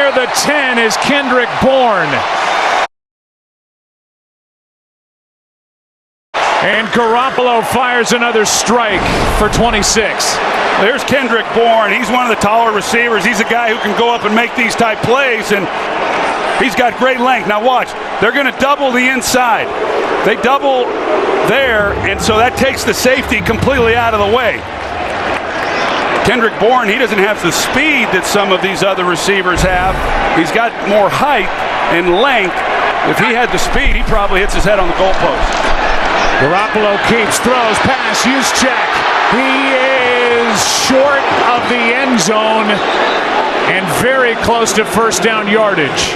near the 10 is Kendrick Bourne. And Garoppolo fires another strike for 26. There's Kendrick Bourne. He's one of the taller receivers. He's a guy who can go up and make these type plays, and he's got great length. Now watch, they're going to double the inside. They double there, and so that takes the safety completely out of the way. Kendrick Bourne, he doesn't have the speed that some of these other receivers have. He's got more height and length. If he had the speed, he probably hits his head on the goalpost. Garoppolo keeps, throws, pass, Juszczyk. He is short of the end zone and very close to first down yardage.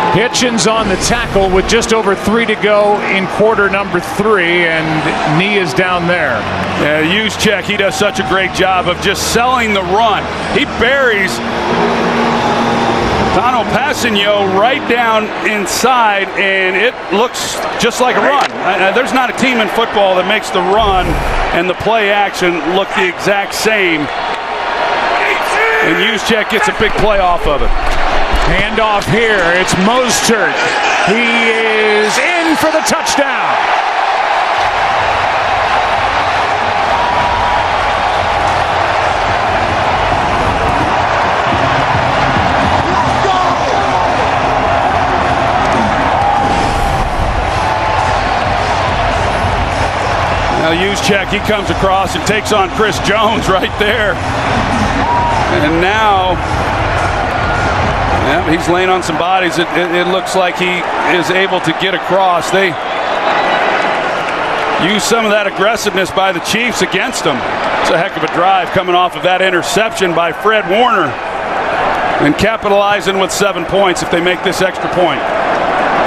Hitchens on the tackle with just over 3 to go in quarter number 3, and knee is down there. Yeah, Juszczyk, he does such a great job of just selling the run. He buries Tano Passanio right down inside, and it looks just like a run. There's not a team in football that makes the run and the play action look the exact same. And Juszczyk gets a big play off of it. Handoff here, it's Mostert. He is in for the touchdown. Now Juszczyk, he comes across and takes on Chris Jones right there. And now, yeah, he's laying on some bodies. It looks like he is able to get across. They use some of that aggressiveness by the Chiefs against him. It's a heck of a drive coming off of that interception by Fred Warner. And capitalizing with 7 points if they make this extra point.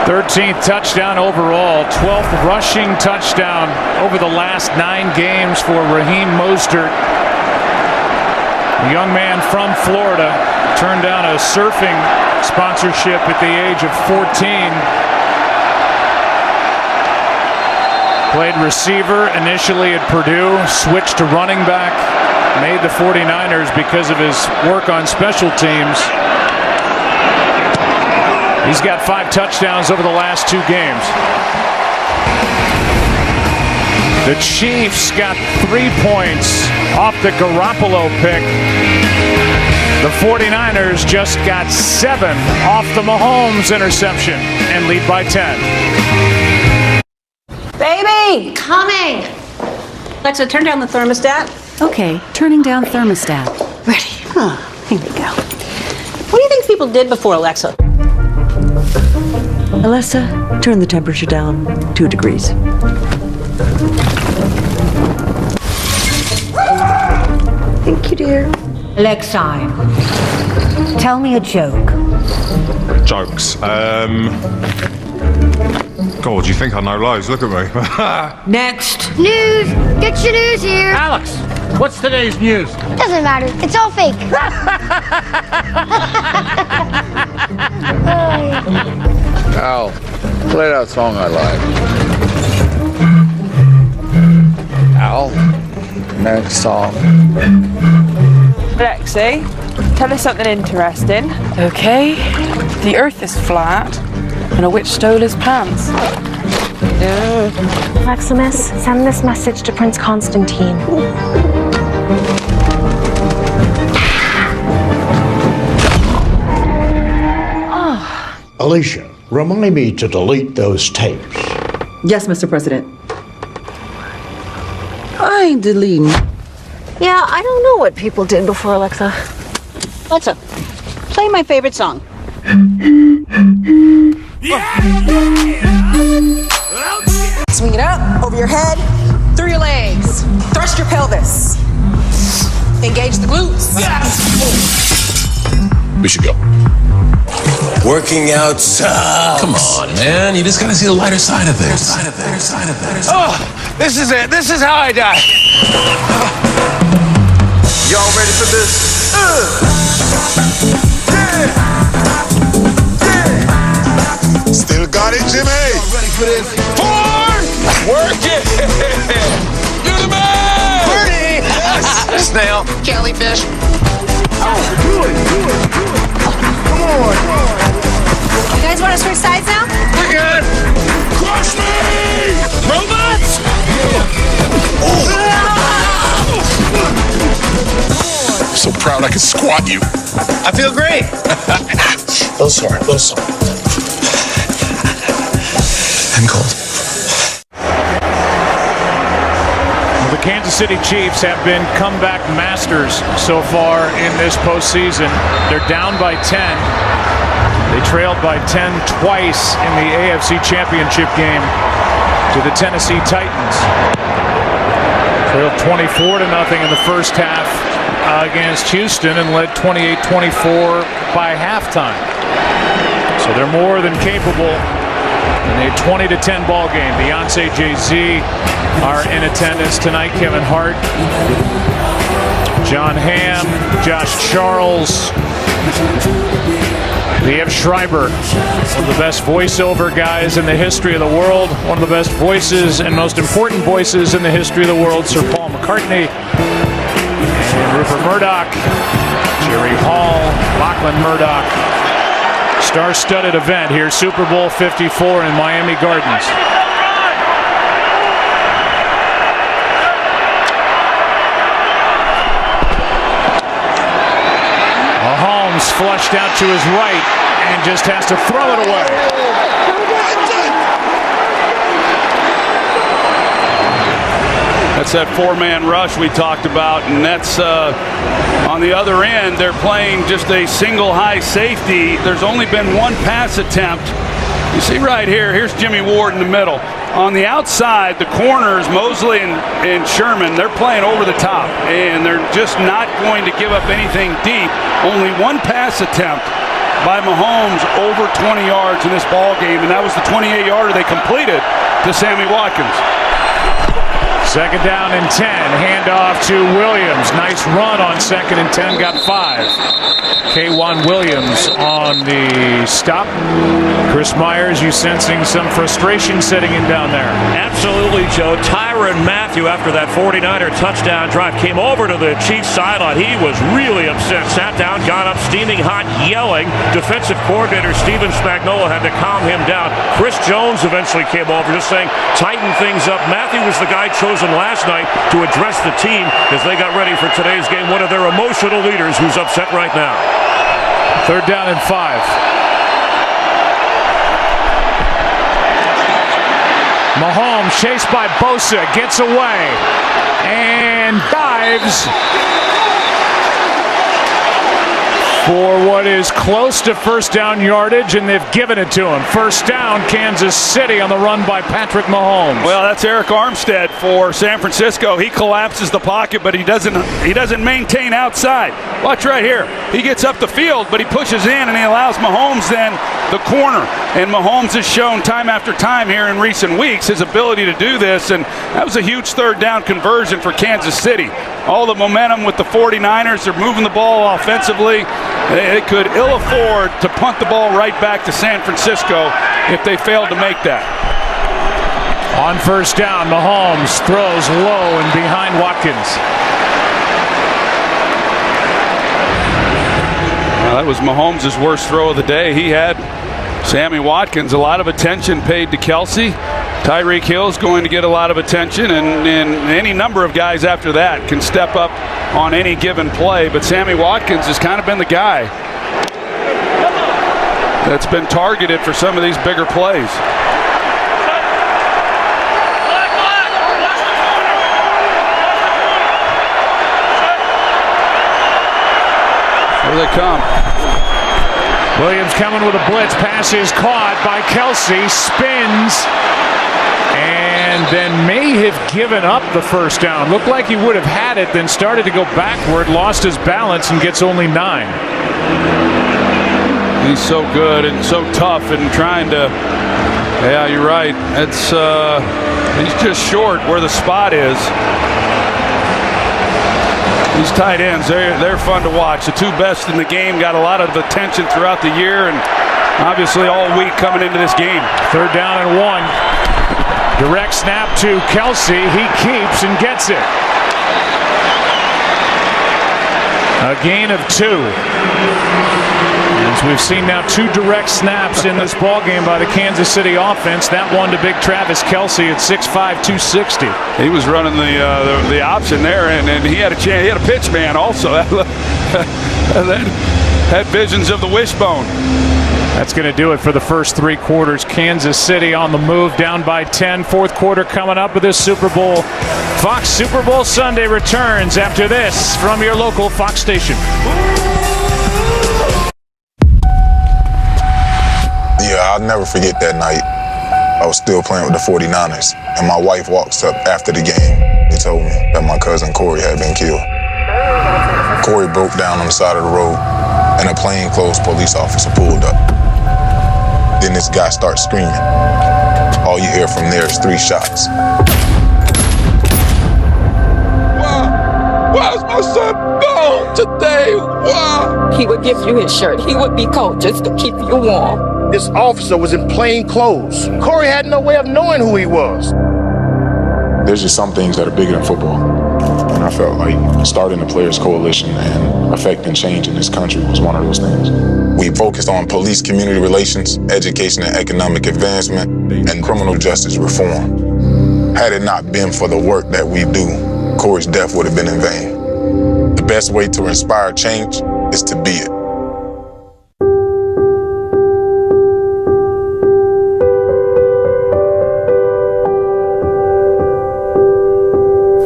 13th touchdown overall, 12th rushing touchdown over the last 9 games for Raheem Mostert. A young man from Florida turned down a surfing sponsorship at the age of 14. Played receiver initially at Purdue, switched to running back, made the 49ers because of his work on special teams. He's got 5 touchdowns over the last 2 games. The Chiefs got 3 points off the Garoppolo pick. The 49ers just got 7 off the Mahomes interception and lead by 10. Baby! Coming! Alexa, turn down the thermostat. Okay, turning down thermostat. Ready. Oh, here we go. What do you think people did before Alexa? Alexa, turn the temperature down 2 degrees. Thank you, dear. Alexa, tell me a joke. Jokes. God, you think I know loads? Look at me. Next. News! Get your news here! Alex, what's today's news? Doesn't matter. It's all fake. Al, play that song I like. Al, next song. Lexi, tell us something interesting. Okay, the earth is flat and a witch stole his pants. Maximus, send this message to Prince Constantine. Alicia, remind me to delete those tapes. Yes, Mr. President. I ain't deleting. Yeah, I don't know what people did before Alexa. Alexa, play my favorite song. Swing it up, over your head, through your legs. Thrust your pelvis. Engage the glutes. We should go. Working out sucks. Come on, man. You just gotta see the lighter side of things. Oh, this is it. This is how I die. Y'all ready for this? Still got it, Jimmy. Y'all ready for this? 4. Work it. You're the man. Birdie. Yes. Snail. Jellyfish. Oh, do it. want to switch sides now? We're good. Crush me! Robots? I'm so proud I could squat you. I feel great. Little sore, little sore. I'm cold. The Kansas City Chiefs have been comeback masters so far in this postseason. They're down by 10. They trailed by 10 twice in the AFC Championship game to the Tennessee Titans. Trailed 24-0 in the first half against Houston and led 28-24 by halftime. So they're more than capable in a 20-10 ball game. Beyonce, Jay-Z are in attendance tonight. Kevin Hart, John Hamm, Josh Charles, Liev Schreiber, one of the best voiceover guys in the history of the world, one of the best voices and most important voices in the history of the world, Sir Paul McCartney, and Rupert Murdoch, Jerry Hall, Lachlan Murdoch. Star-studded event here, Super Bowl 54 in Miami Gardens. Mahomes flushed out to his right and just has to throw it away. That's that four-man rush we talked about, and that's on the other end. They're playing just a single high safety. There's only been one pass attempt. You see right here, here's Jimmy Ward in the middle. On the outside, the corners, Mosley and Sherman, they're playing over the top, and they're just not going to give up anything deep. Only one pass attempt by Mahomes over 20 yards in this ball game, and that was the 28-yarder they completed to Sammy Watkins. Second down and 10. Handoff to Williams. Nice run on 2nd and 10. Got 5. K1 Williams on the stop. Chris Myers, you sensing some frustration setting in down there? Absolutely, Joe. Tyrann Mathieu, after that 49er touchdown drive, came over to the Chiefs sideline. He was really upset. Sat down, got up, steaming hot, yelling. Defensive coordinator Steven Spagnuolo had to calm him down. Chris Jones eventually came over, just saying, tighten things up. Mathieu was the guy chosen last night to address the team as they got ready for today's game. One of their emotional leaders who's upset right now. Third down and 5. Mahomes chased by Bosa, gets away and dives for what is close to first down yardage, and they've given it to him. First down, Kansas City on the run by Patrick Mahomes. Well, that's Eric Armstead for San Francisco. He collapses the pocket, but he doesn't maintain outside. Watch right here. He gets up the field, but he pushes in, and he allows Mahomes then the corner. And Mahomes has shown time after time here in recent weeks his ability to do this, and that was a huge third down conversion for Kansas City. All the momentum with the 49ers. They're moving the ball offensively. They could ill afford to punt the ball right back to San Francisco if they failed to make that. On first down, Mahomes throws low and behind Watkins. Well, that was Mahomes' worst throw of the day. He had Sammy Watkins. A lot of attention paid to Kelsey. Tyreek Hill's going to get a lot of attention, and any number of guys after that can step up on any given play. But Sammy Watkins has kind of been the guy that's been targeted for some of these bigger plays. Here they come. Williams coming with a blitz. Pass is caught by Kelsey. Spins. And then may have given up the first down. Looked like he would have had it, then started to go backward, lost his balance, and gets only 9. He's so good and so tough and trying to, yeah, you're right. It's he's just short where the spot is. These tight ends, they're fun to watch. The two best in the game got a lot of attention throughout the year and obviously all week coming into this game. Third down and 1. Direct snap to Kelsey. He keeps and gets it. A gain of 2. Ravens. We've seen now 2 direct snaps in this ballgame by the Kansas City offense. That one to big Travis Kelce at 6'5", 260. He was running the option there, and he had a chance. He had a pitch man also. that had visions of the wishbone. That's going to do it for the first 3 quarters. Kansas City on the move, down by 10. Fourth quarter coming up with this Super Bowl. Fox Super Bowl Sunday returns after this from your local Fox station. Yeah, I'll never forget that night. I was still playing with the 49ers, and my wife walks up after the game. They told me that my cousin Corey had been killed. Corey broke down on the side of the road, and a plainclothes police officer pulled up. Then this guy starts screaming. All you hear from there is 3 shots. Why is my son gone today? Why? He would give you his shirt. He would be cold just to keep you warm. This officer was in plain clothes. Corey had no way of knowing who he was. There's just some things that are bigger than football. And I felt like starting the Players Coalition and affecting change in this country was one of those things. We focused on police-community relations, education and economic advancement, and criminal justice reform. Had it not been for the work that we do, Corey's death would have been in vain. The best way to inspire change is to be it.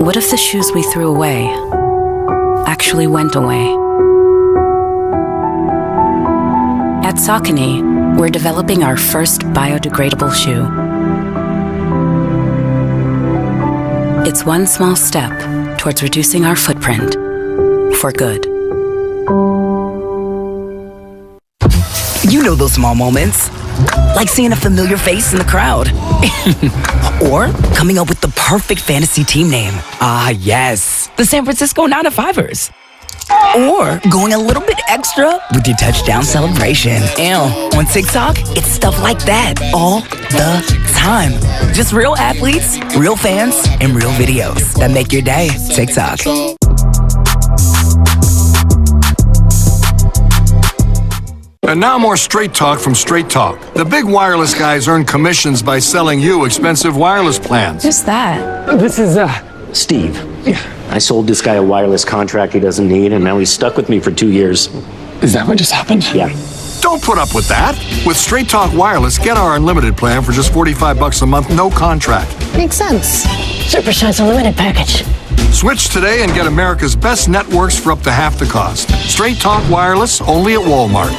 What if the shoes we threw away actually went away? At Saucony, we're developing our first biodegradable shoe. It's one small step towards reducing our footprint for good. You know those small moments, like seeing a familiar face in the crowd. Or coming up with the perfect fantasy team name. Ah, yes, the San Francisco 9-to-5ers. Or going a little bit extra with your touchdown celebration. On TikTok, it's stuff like that all the time. Just real athletes, real fans, and real videos that make your day. TikTok. And now more Straight Talk from Straight Talk. The big wireless guys earn commissions by selling you expensive wireless plans. Who's that? This is, Steve. Yeah. I sold this guy a wireless contract he doesn't need, and now he's stuck with me for 2 years. Is that what just happened? Yeah. Don't put up with that. With Straight Talk Wireless, get our unlimited plan for just $45 a month, no contract. Makes sense. Super Shines Unlimited package. Switch today and get America's best networks for up to half the cost. Straight Talk Wireless, only at Walmart.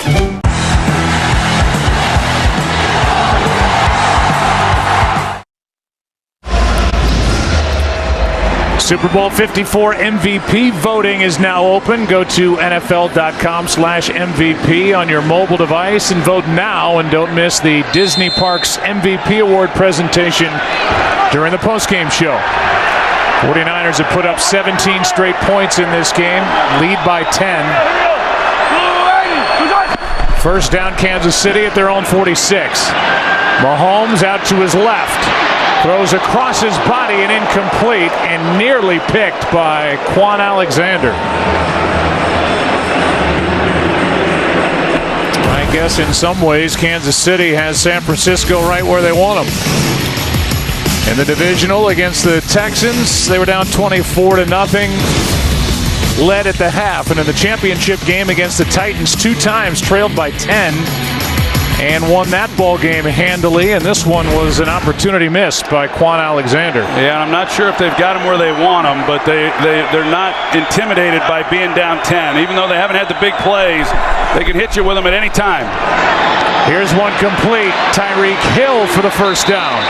Super Bowl 54 MVP voting is now open. Go to NFL.com/MVP on your mobile device and vote now, and don't miss the Disney Parks MVP Award presentation during the postgame show. 49ers have put up 17 straight points in this game, lead by 10. First down, Kansas City at their own 46. Mahomes out to his left. Throws across his body and incomplete, and nearly picked by Quan Alexander. I guess in some ways Kansas City has San Francisco right where they want them. In the divisional against the Texans, they were down 24-0, led at the half. And in the championship game against the Titans, 2 times trailed by 10 and won that ball game handily. And this one was an opportunity missed by Quan Alexander. Yeah, I'm not sure if they've got him where they want him, but they're not intimidated by being down 10. Even though they haven't had the big plays, they can hit you with them at any time. Here's one complete. Tyreek Hill for the first down.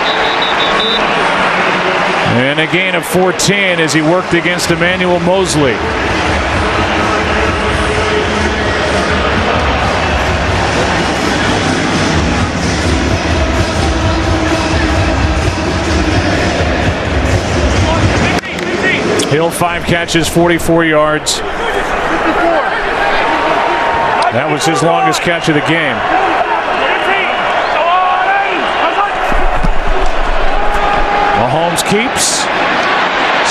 And a gain of 14 as he worked against Emmanuel Mosley. Hill 5 catches, 44 yards. That was his longest catch of the game. Mahomes keeps,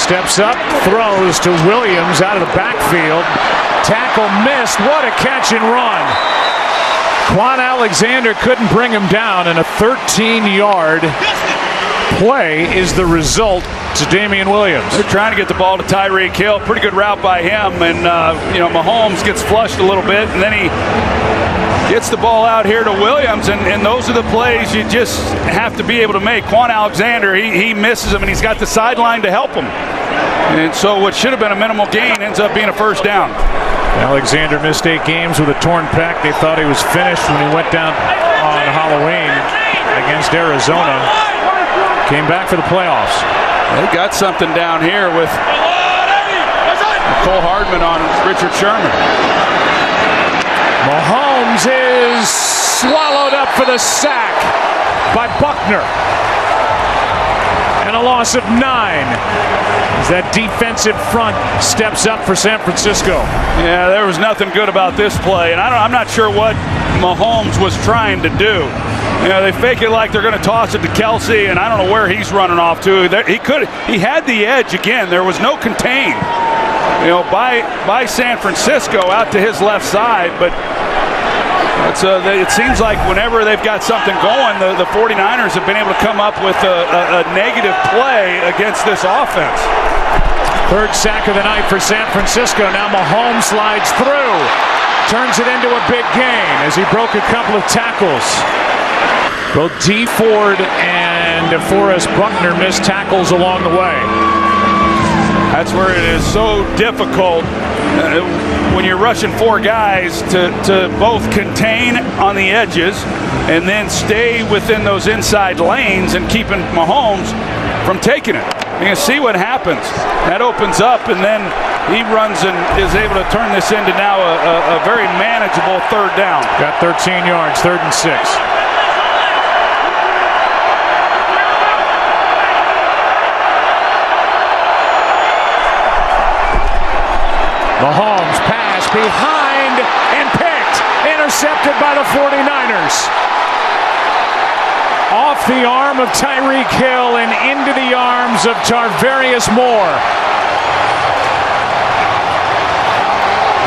steps up, throws to Williams out of the backfield. Tackle missed. What a catch and run. Quan Alexander couldn't bring him down, and a 13-yard play is the result to Damian Williams. They're trying to get the ball to Tyreek Hill. Pretty good route by him, and Mahomes gets flushed a little bit, and then he gets the ball out here to Williams, and those are the plays you just have to be able to make. Quan Alexander, he misses him, and he's got the sideline to help him. And so what should have been a minimal gain ends up being a first down. Alexander missed 8 games with a torn pec. They thought he was finished when he went down on Halloween against Arizona. Came back for the playoffs. They got something down here with Cole Hardman on Richard Sherman. Mahomes is swallowed up for the sack by Buckner. And a loss of 9 as that defensive front steps up for San Francisco. Yeah, there was nothing good about this play, and I'm not sure what Mahomes was trying to do. They fake it like they're going to toss it to Kelsey, and I don't know where he's running off to. He had the edge again. There was no contain, by San Francisco out to his left side, but it seems like whenever they've got something going, the 49ers have been able to come up with a negative play against this offense. 3rd sack of the night for San Francisco. Now Mahomes slides through, turns it into a big gain as he broke a couple of tackles. Both D. Ford and DeForest Buckner missed tackles along the way. That's where it is so difficult when you're rushing 4 guys to both contain on the edges and then stay within those inside lanes and keeping Mahomes from taking it. You can see what happens. That opens up, and then he runs and is able to turn this into now a very manageable 3rd down. Got 13 yards, 3rd and 6. Mahomes pass behind and picked. Intercepted by the 49ers. Off the arm of Tyreek Hill and into the arms of Tarvarius Moore.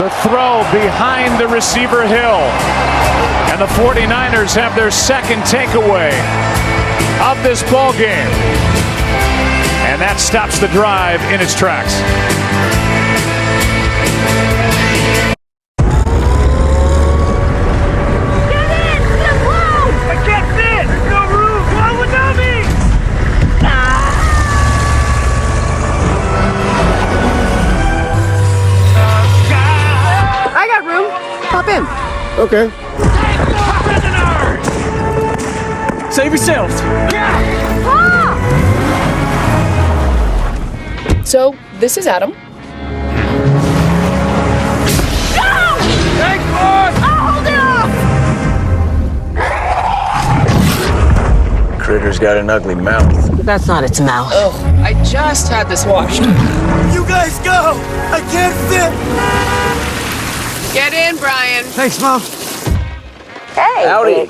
The throw behind the receiver Hill. And the 49ers have their second takeaway of this ball game. And that stops the drive in its tracks. Okay. Save yourselves. So, this is Adam. Thanks, boss! Hold it off! Critter's got an ugly mouth. That's not its mouth. Oh, I just had this washed. You guys go! I can't sit! Get in, Brian. Thanks, Mom. Hey. Howdy.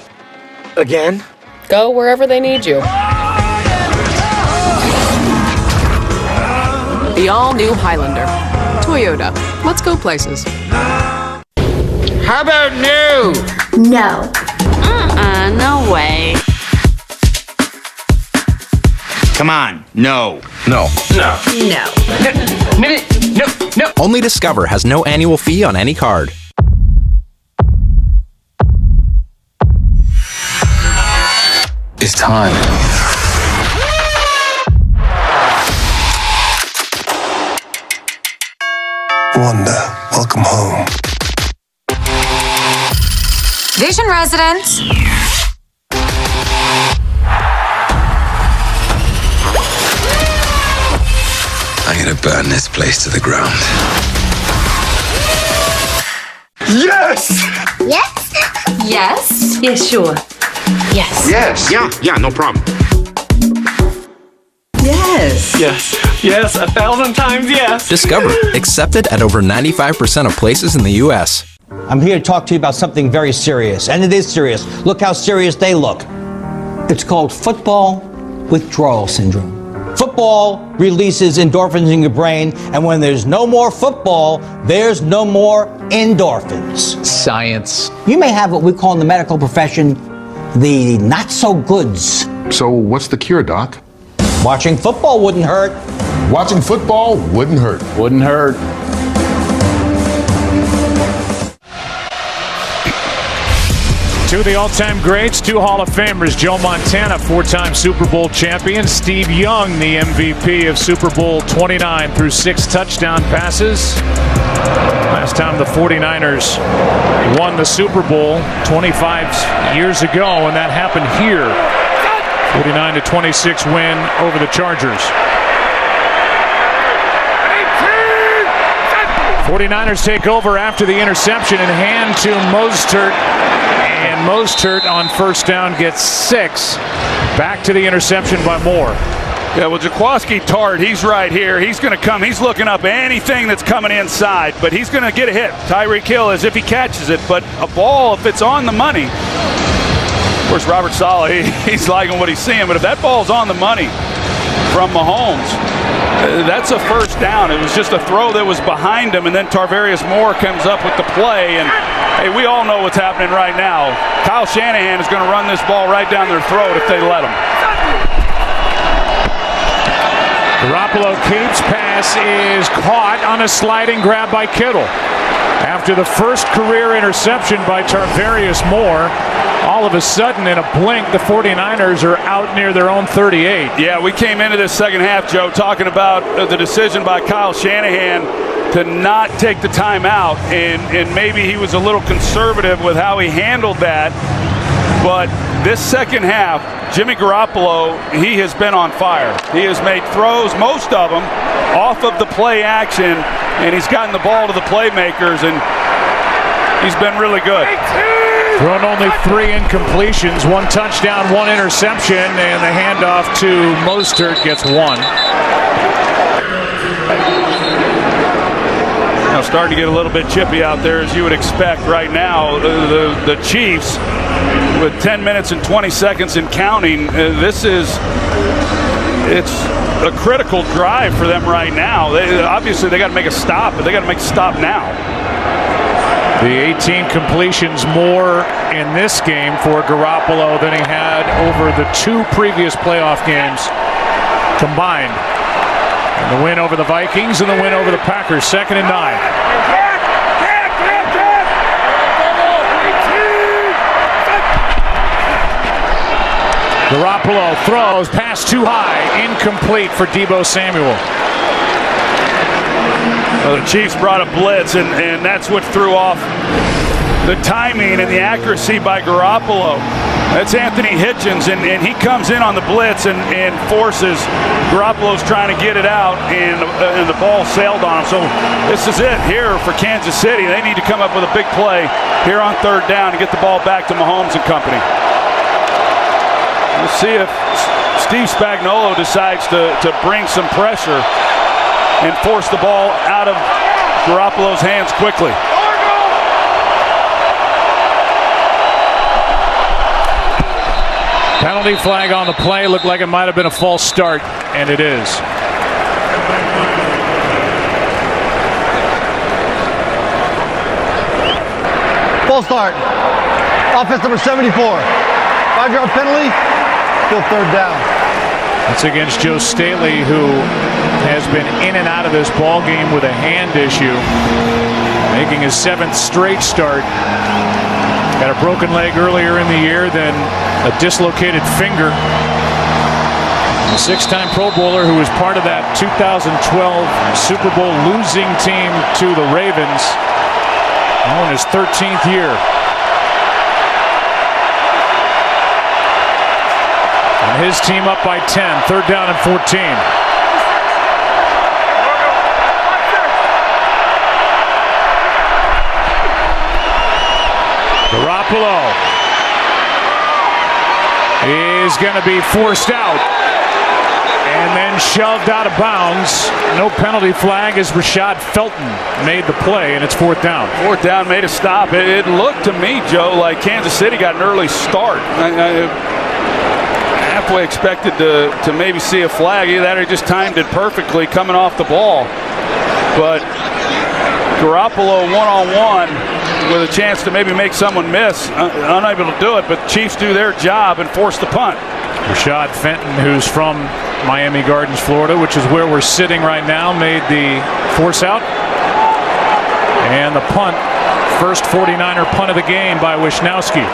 Again? Go wherever they need you. The all-new Highlander. Toyota. Let's go places. How about no? No. No way. Come on, no. No. No. Only Discover has no annual fee on any card. It's time. Wanda, welcome home. Vision residents. I'm gonna burn this place to the ground. Yes! Yes? Yes? Yes, sure. Yes. Yes. Yeah, no problem. Yes. Yes. Yes, 1,000 times yes. Discover, accepted at over 95% of places in the U.S. I'm here to talk to you about something very serious, and it is serious. Look how serious they look. It's called football withdrawal syndrome. Football releases endorphins in your brain, and when there's no more football, there's no more endorphins. Science. You may have what we call in the medical profession the not-so-goods. So what's the cure, Doc? Watching football wouldn't hurt. Watching football wouldn't hurt. Wouldn't hurt. Two of the all-time greats, two Hall of Famers. Joe Montana, four-time Super Bowl champion. Steve Young, the MVP of Super Bowl 29 through 6 touchdown passes. Last time the 49ers won the Super Bowl 25 years ago, and that happened here. 49-26 win over the Chargers. 49ers take over after the interception and hand to Mostert. And Mostert on first down gets 6. Back to the interception by Moore. Yeah, well, Jaquiski Tart, he's right here. He's going to come. He's looking up anything that's coming inside, but he's going to get a hit. Tyreek Hill, as if he catches it, but a ball, if it's on the money. Of course, Robert Saleh, he's liking what he's seeing, but if that ball's on the money from Mahomes, that's a first down. It was just a throw that was behind him, and then Tarvarius Moore comes up with the play. And, hey, we all know what's happening right now. Kyle Shanahan is going to run this ball right down their throat if they let him. Garoppolo keeps, pass is caught on a sliding grab by Kittle. After the first career interception by Tarvarius Moore, all of a sudden, in a blink, the 49ers are out near their own 38. Yeah, we came into this second half, Joe, talking about the decision by Kyle Shanahan to not take the timeout, and maybe he was a little conservative with how he handled that. But this second half, Jimmy Garoppolo, he has been on fire. He has made throws, most of them, off of the play action, and he's gotten the ball to the playmakers, and he's been really good. Thrown only 3 incompletions, 1 touchdown, 1 interception, and the handoff to Mostert gets 1. Now starting to get a little bit chippy out there, as you would expect right now. The Chiefs, with 10 minutes and 20 seconds and counting, it's a critical drive for them right now. Obviously, they got to make a stop, but they got to make a stop now. The 18 completions more in this game for Garoppolo than he had over the 2 previous playoff games combined. And the win over the Vikings and the win over the Packers, 2nd and 9. Garoppolo throws, pass too high, incomplete for Deebo Samuel. Well, the Chiefs brought a blitz, and that's what threw off the timing and the accuracy by Garoppolo. That's Anthony Hitchens, and he comes in on the blitz and forces Garoppolo's trying to get it out, and the ball sailed on him. So this is it here for Kansas City. They need to come up with a big play here on 3rd down to get the ball back to Mahomes and company. We'll see if Steve Spagnuolo decides to bring some pressure and force the ball out of Garoppolo's hands quickly. Penalty flag on the play. Looked like it might have been a false start, and it is. False start. Offense number 74. 5-yard penalty. Still 3rd down. That's against Joe Staley, who has been in and out of this ball game with a hand issue, making his 7th straight start. Got a broken leg earlier in the year, then a dislocated finger. A 6-time Pro Bowler who was part of that 2012 Super Bowl losing team to the Ravens. Now in his 13th year. And his team up by 10, 3rd down and 14. Garoppolo is going to be forced out and then shoved out of bounds. No penalty flag as Rashad Felton made the play, and it's 4th down. 4th down, made a stop. It looked to me, Joe, like Kansas City got an early start. halfway expected to maybe see a flag. Either that or he just timed it perfectly coming off the ball. But Garoppolo one-on-one with a chance to maybe make someone miss. Unable to do it, but Chiefs do their job and force the punt. Rashad Fenton, who's from Miami Gardens, Florida, which is where we're sitting right now, made the force out. And the punt, first 49er punt of the game by Wisnowski.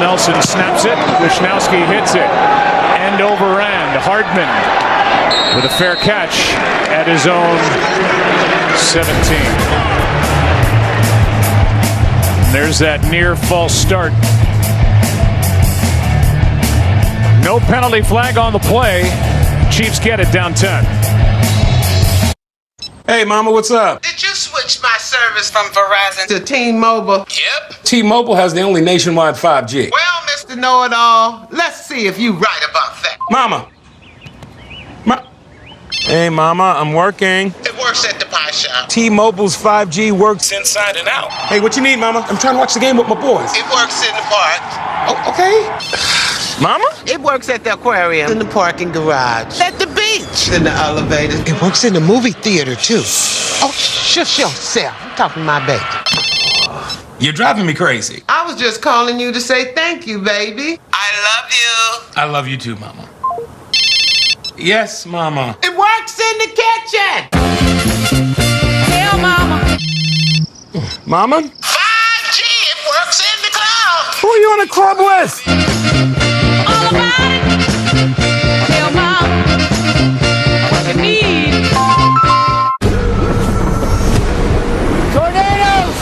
Nelson snaps it. Wisnowski hits it. End over end. Hardman with a fair catch at his own 17. There's that near false start. No penalty flag on the play. Chiefs get it down 10. Hey, Mama, what's up? Did you switch my service from Verizon to T-Mobile? Yep. T-Mobile has the only nationwide 5G. Well, Mr. Know-It-All, let's see if you right about that. Mama. Hey, Mama, I'm working. It works at the pie shop. T-Mobile's 5G works inside and out. Hey, what you need, Mama? I'm trying to watch the game with my boys. It works in the park. Oh, okay. Mama? It works at the aquarium, in the parking garage, at the beach, in the elevator. It works in the movie theater, too. Oh, shush yourself. I'm talking to my baby. You're driving me crazy. I was just calling you to say thank you, baby. I love you. I love you too, Mama. Yes, Mama. It works in the kitchen. Tell Mama. Mama? 5G, it works in the club. Who are you on a club with? All about it. Tell Mama what you need. Tornadoes!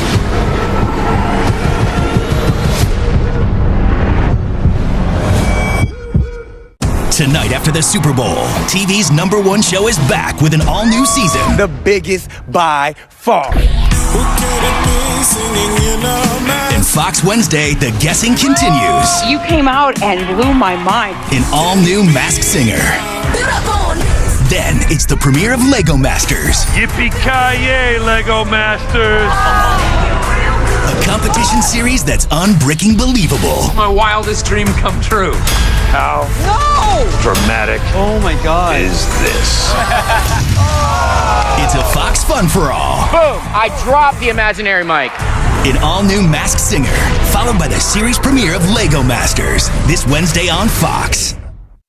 Tonight after the Super Bowl, TV's #1 show is back with an all-new season. The biggest by far. And Fox Wednesday, the guessing continues. You came out and blew my mind. An all-new Masked Singer. Then it's the premiere of Lego Masters. Yippee-ki-yay, Lego Masters. A competition series that's unbricking believable. My wildest dream come true. How dramatic is this? It's a Fox fun for all. Boom! I dropped the imaginary mic. An all-new Masked Singer, followed by the series premiere of Lego Masters, this Wednesday on Fox.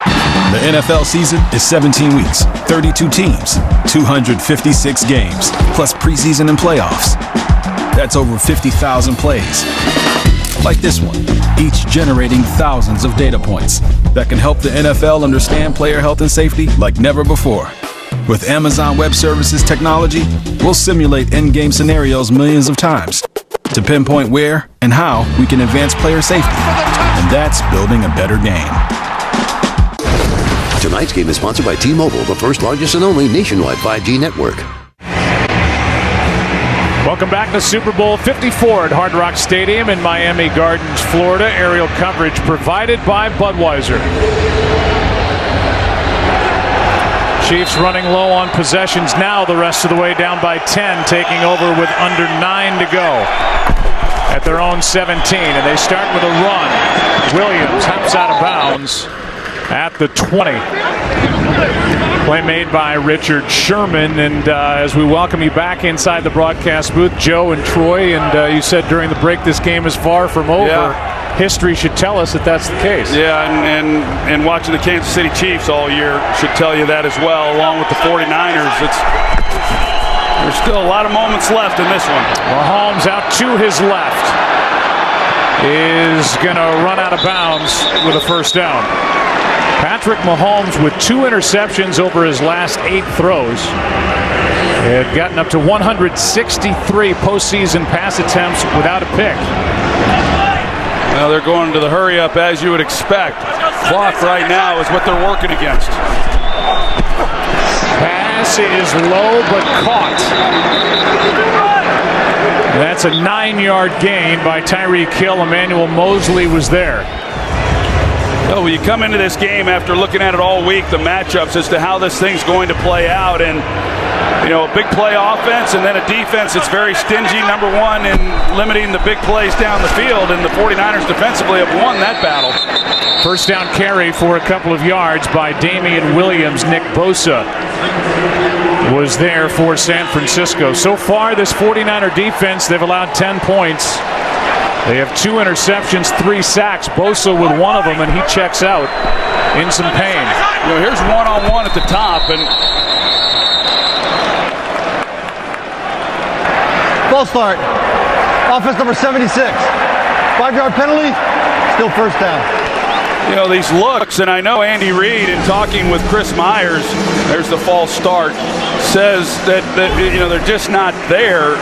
The NFL season is 17 weeks, 32 teams, 256 games, plus preseason and playoffs. That's over 50,000 plays. Like this one, each generating thousands of data points that can help the NFL understand player health and safety like never before. With Amazon Web Services technology, we'll simulate in-game scenarios millions of times to pinpoint where and how we can advance player safety. And that's building a better game. Tonight's game is sponsored by T-Mobile, the first, largest, and only nationwide 5G network. Welcome back to Super Bowl 54 at Hard Rock Stadium in Miami Gardens, Florida. Aerial coverage provided by Budweiser. Chiefs running low on possessions now, the rest of the way down by 10, taking over with under 9 to go at their own 17. And they start with a run. Williams hops out of bounds at the 20. Play made by Richard Sherman. And as we welcome you back inside the broadcast booth, Joe and Troy, and you said during the break this game is far from over. Yeah. History should tell us that that's the case. Yeah, and watching the Kansas City Chiefs all year should tell you that as well, along with the 49ers. There's still a lot of moments left in this one. Mahomes out to his left is going to run out of bounds with a first down. Patrick Mahomes with 2 interceptions over his last 8 throws. He had gotten up to 163 postseason pass attempts without a pick. Well, they're going to the hurry up as you would expect. Clock right now is what they're working against. Pass is low but caught. That's a 9-yard gain by Tyreek Hill. Emmanuel Mosley was there. So you come into this game after looking at it all week, the matchups as to how this thing's going to play out, and a big play offense and then a defense that's very stingy, number one, in limiting the big plays down the field, and the 49ers defensively have won that battle. First down carry for a couple of yards by Damian Williams. Nick Bosa was there for San Francisco. So far, this 49er defense, they've allowed 10 points. They have 2 interceptions, 3 sacks. Bosa with one of them, and he checks out in some pain. Here's one-on-one at the top, and Ball start. Offense number 76. 5-yard penalty. Still first down. These looks, and I know Andy Reid, in talking with Chris Myers, there's the false start, says that they're just not there.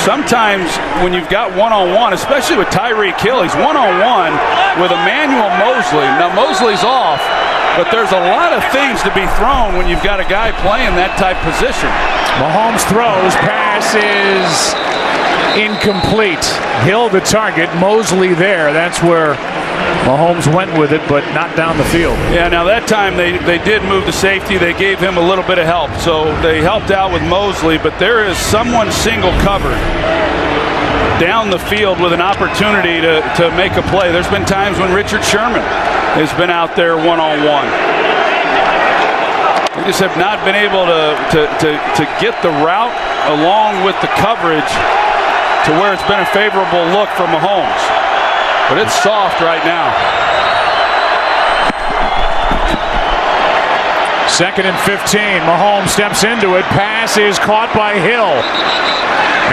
Sometimes when you've got one-on-one, especially with Tyreek Hill, he's one-on-one with Emmanuel Mosley. Now Mosley's off, but there's a lot of things to be thrown when you've got a guy playing that type position. Mahomes throws, pass is incomplete. Hill the target, Mosley there. That's where Mahomes went with it, but not down the field. Yeah, now that time they did move the safety. They gave him a little bit of help. So they helped out with Mosley, but there is someone single covered down the field with an opportunity to make a play. There's been times when Richard Sherman has been out there one-on-one. They just have not been able to get the route along with the coverage to where it's been a favorable look for Mahomes. But it's soft right now. 2nd and 15. Mahomes steps into it. Pass is caught by Hill.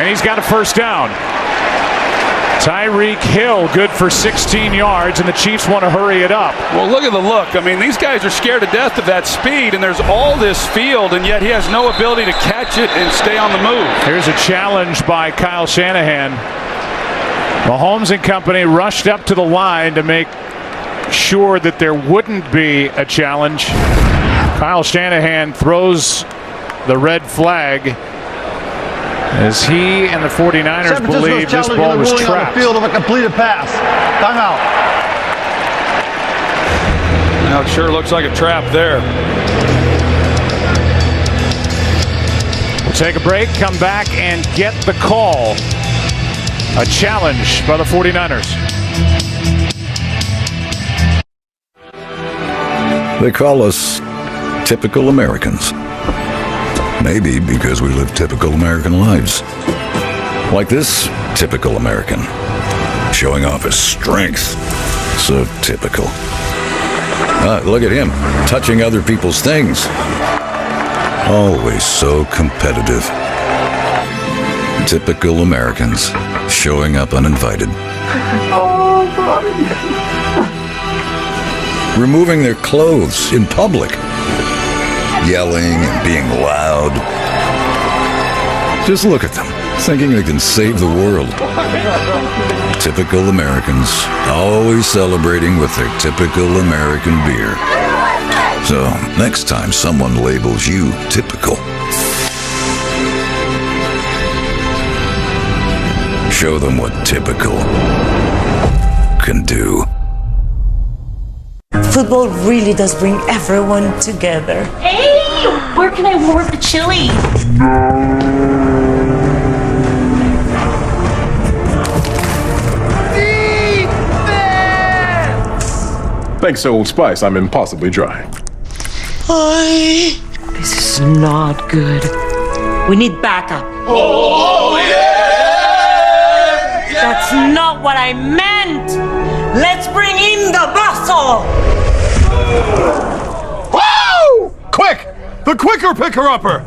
And he's got a first down. Tyreek Hill good for 16 yards, and the Chiefs want to hurry it up. Well, look at the look. I mean, these guys are scared to death of that speed, and there's all this field, and yet he has no ability to catch it and stay on the move. Here's a challenge by Kyle Shanahan. Mahomes and company rushed up to the line to make sure that there wouldn't be a challenge. Kyle Shanahan throws the red flag as he and the 49ers believe this ball was trapped. On the field of a completed pass. Timeout. Now it sure looks like a trap there. We'll take a break, come back, and get the call. A challenge by the 49ers. They call us typical Americans. Maybe because we live typical American lives. Like this typical American, showing off his strength. So typical. Look at him, touching other people's things. Always so competitive. Typical Americans, showing up uninvited. Removing their clothes in public. Yelling and being loud. Just look at them, thinking they can save the world. Typical Americans, always celebrating with their typical American beer. So, next time someone labels you typical, show them what typical can do. Football really does bring everyone together. Hey, where can I warm the chili? Thanks to Old Spice, I'm impossibly dry. This is not good. We need backup. Oh, yeah! That's not what I meant! Let's bring in the bustle! Woo! Quick! The quicker picker-upper!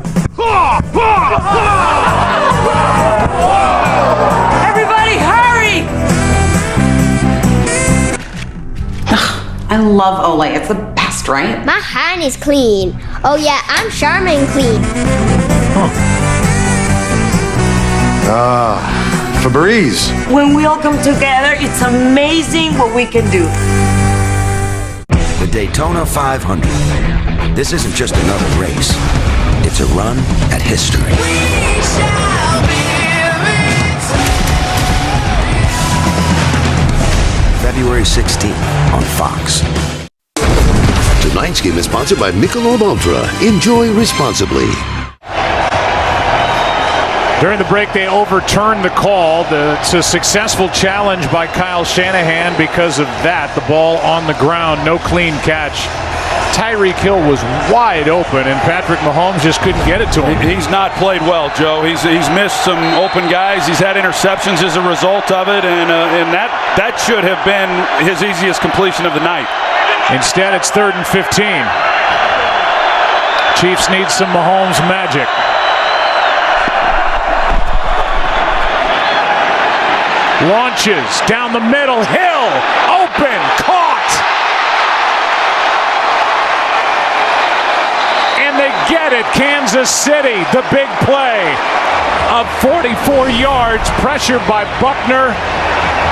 Everybody hurry! I love Olay. It's the best, right? My hand is clean. Oh yeah, I'm Charmin clean. Febreze. When we all come together, it's amazing what we can do. The Daytona 500. This isn't just another race. It's a run at history. February 16th on Fox. Tonight's game is sponsored by Michelob Ultra. Enjoy responsibly. During the break, they overturned the call. It's a successful challenge by Kyle Shanahan because of that. The ball on the ground, no clean catch. Tyreek Hill was wide open, and Patrick Mahomes just couldn't get it to him. He's not played well, Joe. He's missed some open guys. He's had interceptions as a result of it, and that should have been his easiest completion of the night. Instead, it's 3rd and 15. Chiefs need some Mahomes magic. Launches down the middle. Hill open, caught. And they get it. Kansas City, the big play of 44 yards, pressured by Buckner.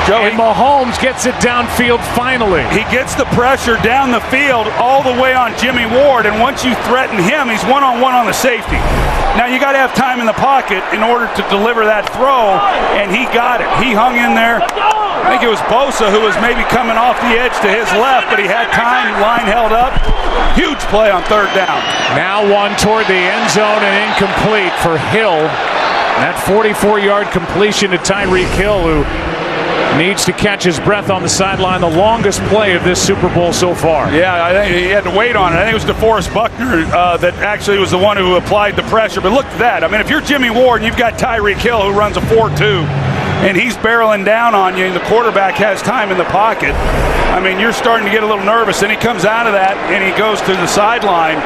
And Mahomes gets it downfield finally. He gets the pressure down the field all the way on Jimmy Ward, and once you threaten him, he's one-on-one on the safety. Now, you got to have time in the pocket in order to deliver that throw, and he got it. He hung in there. I think it was Bosa who was maybe coming off the edge to his left, but he had time, line held up. Huge play on 3rd down. Now one toward the end zone and incomplete for Hill. That 44-yard completion to Tyreek Hill, who needs to catch his breath on the sideline. The longest play of this Super Bowl so far. Yeah, I think he had to wait on it. I think it was DeForest Buckner that actually was the one who applied the pressure. But look at that. I mean, if you're Jimmy Ward and you've got Tyreek Hill who runs a 4.2 and he's barreling down on you and the quarterback has time in the pocket, I mean, you're starting to get a little nervous. Then he comes out of that and he goes to the sideline.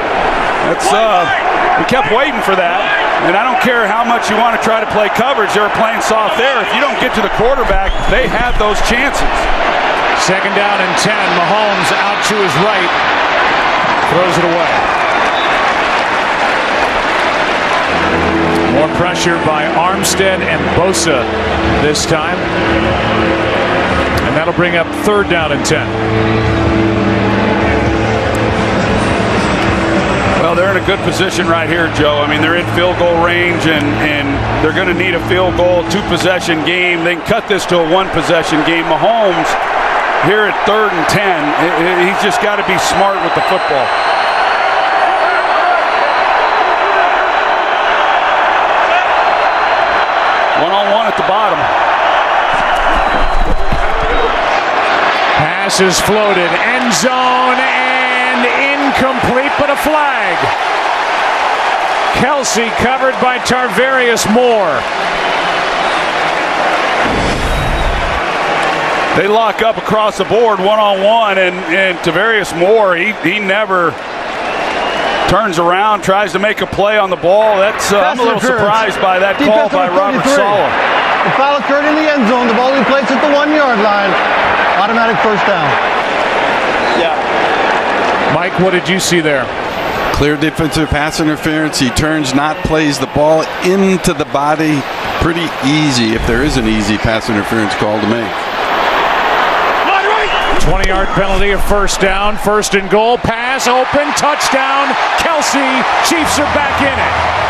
We kept waiting for that. And I don't care how much you want to try to play coverage, they were playing soft there. If you don't get to the quarterback, they have those chances. 2nd down and 10. Mahomes out to his right. Throws it away. More pressure by Armstead and Bosa this time. And that'll bring up 3rd down and 10. Well, they're in a good position right here, Joe. I mean, they're in field goal range, and they're going to need a field goal, 2-possession game. They can cut this to a 1-possession game. Mahomes, here at 3rd and 10, he's just got to be smart with the football. One-on-one at the bottom. Pass is floated. End zone and incomplete, but a flag. Kelsey covered by Tarvarius Moore. They lock up across the board one-on-one, and Tarvarius Moore, he never turns around, tries to make a play on the ball. I'm a little surprised by that call by Robert Saleh. The foul occurred in the end zone. The ball will be placed at the 1-yard line. Automatic 1st down. Yeah. Mike, what did you see there? Clear defensive pass interference. He turns, plays the ball into the body. Pretty easy, if there is an easy pass interference call to make. 20-yard penalty, a 1st down, 1st and goal, pass, open, touchdown, Kelsey. Chiefs are back in it.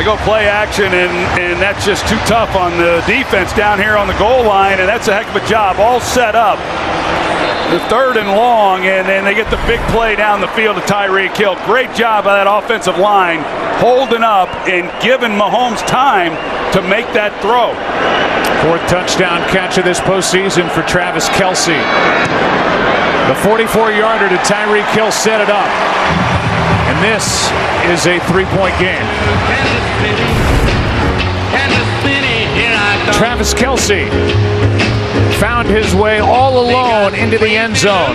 Go play action, and that's just too tough on the defense down here on the goal line, and that's a heck of a job. All set up. The 3rd and long, and then they get the big play down the field to Tyreek Hill. Great job by that offensive line, holding up and giving Mahomes time to make that throw. 4th touchdown catch of this postseason for Travis Kelsey. The 44-yarder to Tyreek Hill set it up. And this is a 3-point game. Travis Kelsey found his way all alone into the end zone.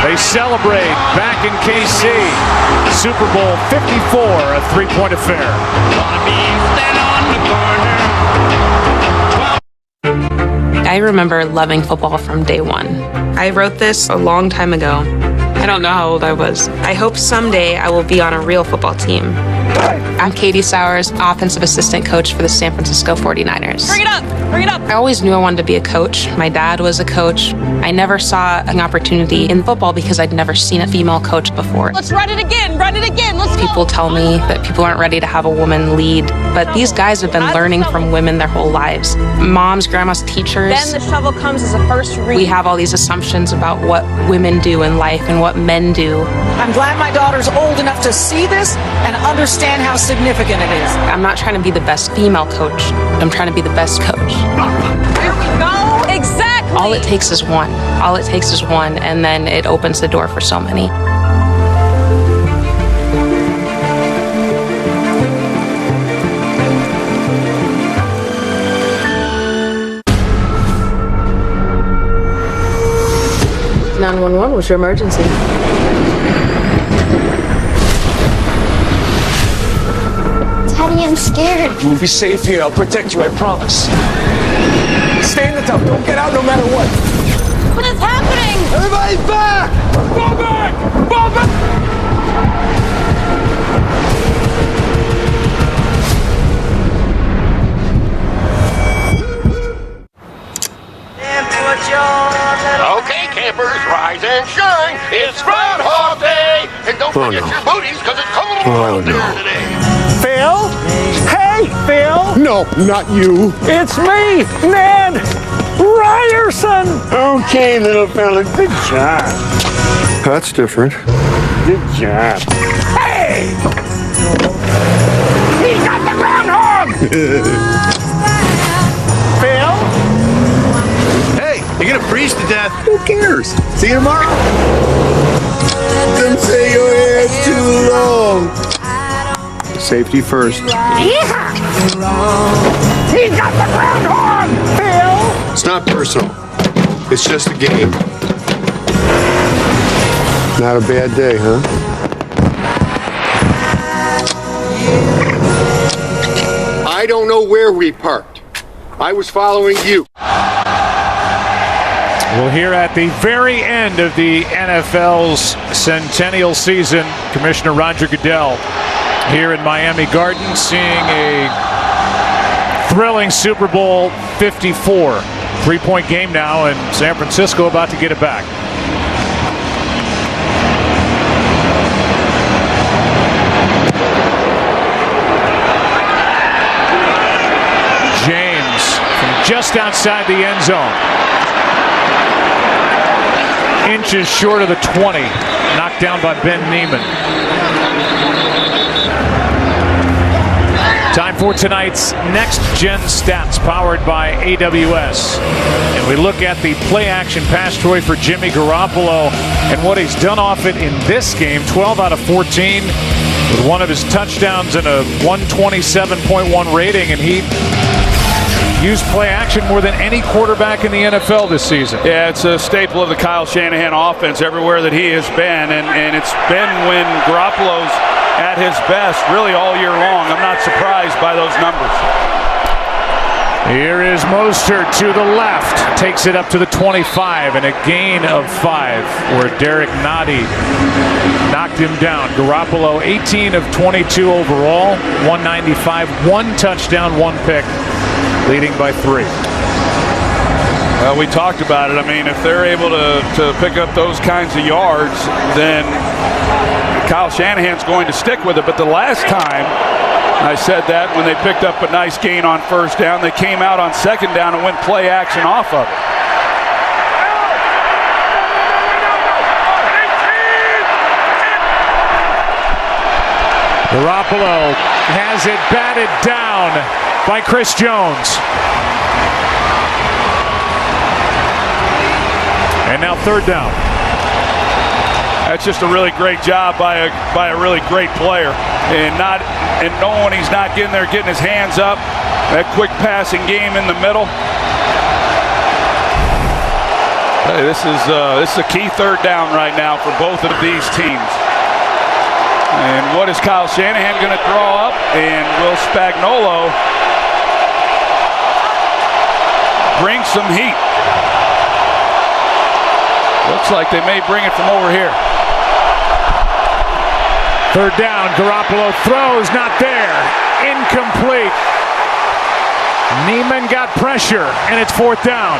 They celebrate back in KC. Super Bowl 54, a 3-point affair. I remember loving football from day one. I wrote this a long time ago. I don't know how old I was. I hope someday I will be on a real football team. I'm Katie Sowers, offensive assistant coach for the San Francisco 49ers. Bring it up. Bring it up. I always knew I wanted to be a coach. My dad was a coach. I never saw an opportunity in football because I'd never seen a female coach before. Let's run it again. Run it again. Let's go. People tell me that people aren't ready to have a woman lead, but these guys have been learning from women their whole lives. Moms, grandmas, teachers. Then the shovel comes as a first read. We have all these assumptions about what women do in life and what men do. I'm glad my daughter's old enough to see this and understand how significant it is. I'm not trying to be the best female coach. I'm trying to be the best coach. Here we go. Exactly. All it takes is one. All it takes is one, and then it opens the door for so many. What's your emergency? Daddy, I'm scared. We'll be safe here. I'll protect you, I promise. Stay in the tub. Don't get out no matter what. What is happening? Everybody back! Fall back! Fall back! Okay, campers, rise and shine. It's Groundhog Day. And don't forget your booties, because it's cold out there today. Phil? Hey, Phil! No, not you. It's me, Ned Ryerson! Okay, little fella, good job. That's different. Good job. Hey! He got the groundhog! Phil? Hey, you're gonna freeze to death. Who cares? See you tomorrow. Don't say your hair's too long. Safety first. Yeah! He got the groundhog! Phil! It's not personal. It's just a game. Not a bad day, huh? I don't know where we parked. I was following you. Well, here at the very end of the NFL's centennial season, Commissioner Roger Goodell here in Miami Gardens, seeing a thrilling Super Bowl 54. 3-point game now, and San Francisco about to get it back. James from just outside the end zone. Inches short of the 20. Knocked down by Ben Neiman. Time for tonight's Next Gen Stats, powered by AWS. And we look at the play-action pass toy for Jimmy Garoppolo and what he's done off it in this game. 12 out of 14 with one of his touchdowns and a 127.1 rating. And he used play-action more than any quarterback in the NFL this season. Yeah, it's a staple of the Kyle Shanahan offense everywhere that he has been. And it's been when Garoppolo's at his best really all year long. I'm not surprised by those numbers. Here is Mostert to the left. Takes it up to the 25 and a gain of 5 where Derek Nottie knocked him down. Garoppolo 18 of 22 overall, 195, 1 touchdown, 1 pick, leading by 3. Well, we talked about it. I mean, if they're able to pick up those kinds of yards, then Kyle Shanahan's going to stick with it. But the last time I said that, when they picked up a nice gain on first down, they came out on second down and went play action off of it. Garoppolo has it batted down by Chris Jones. And now third down. That's just a really great job by a really great player, and knowing he's not getting there, getting his hands up. That quick passing game in the middle. Hey, this is a key third down right now for both of these teams. And what is Kyle Shanahan going to draw up? And will Spagnuolo bring some heat? Looks like they may bring it from over here. Third down, Garoppolo throws, not there. Incomplete. Neiman got pressure, and it's fourth down.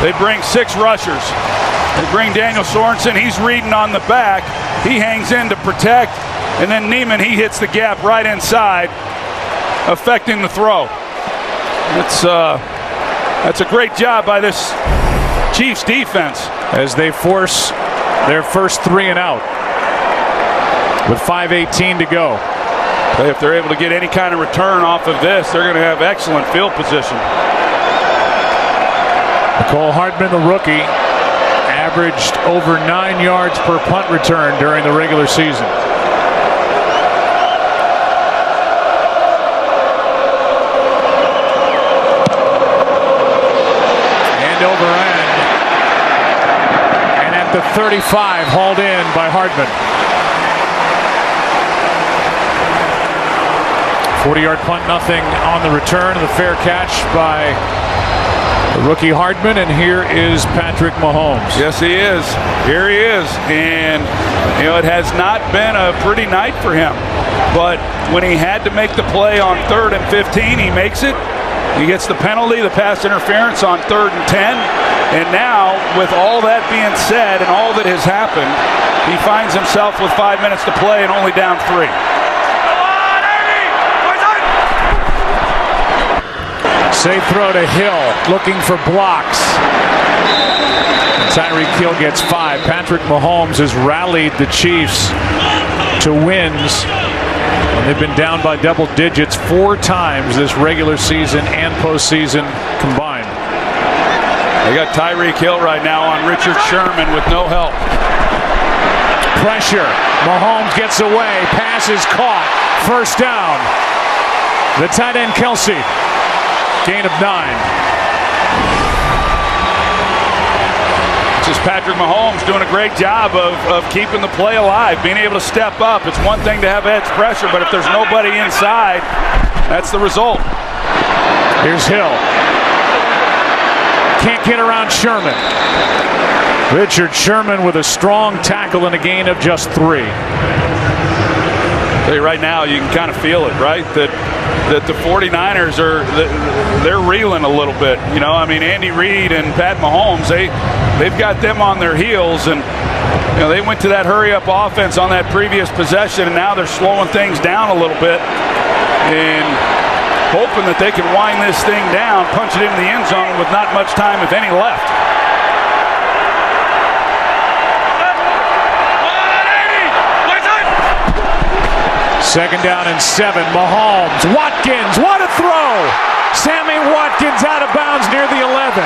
They bring 6 rushers. They bring Daniel Sorensen. He's reading on the back. He hangs in to protect. And then Neiman, he hits the gap right inside, affecting the throw. That's a great job by this Chiefs defense. As they force their first 3 and out with 5:18 to go. If they're able to get any kind of return off of this, they're going to have excellent field position. Cole Hardman, the rookie, averaged over 9 yards per punt return during the regular season. End over end. And at the 35, hauled in by Hardman. 40-yard punt, nothing on the return. The fair catch by the rookie Hardman, and here is Patrick Mahomes. Yes, he is. Here he is. And, it has not been a pretty night for him. But when he had to make the play on 3rd and 15, he makes it. He gets the penalty, the pass interference on 3rd and 10. And now, with all that being said and all that has happened, he finds himself with 5 minutes to play and only down 3. Safe throw to Hill, looking for blocks. Tyreek Hill gets 5. Patrick Mahomes has rallied the Chiefs to wins. And they've been down by double digits 4 times this regular season and postseason combined. They got Tyreek Hill right now on Richard Sherman with no help. Pressure. Mahomes gets away. Pass is caught. First down. The tight end Kelsey. Gain of 9. Just Patrick Mahomes doing a great job of keeping the play alive, being able to step up. It's one thing to have edge pressure, but if there's nobody inside, that's the result. Here's Hill. Can't get around Sherman. Richard Sherman with a strong tackle and a gain of just 3. Right now, you can kind of feel it, right? That the 49ers they're reeling a little bit. Andy Reid and Pat Mahomes, they've got them on their heels, and they went to that hurry-up offense on that previous possession, and now they're slowing things down a little bit and hoping that they can wind this thing down, punch it into the end zone with not much time, if any, left. Second down and 7. Mahomes. Watkins. What a throw. Sammy Watkins out of bounds near the 11.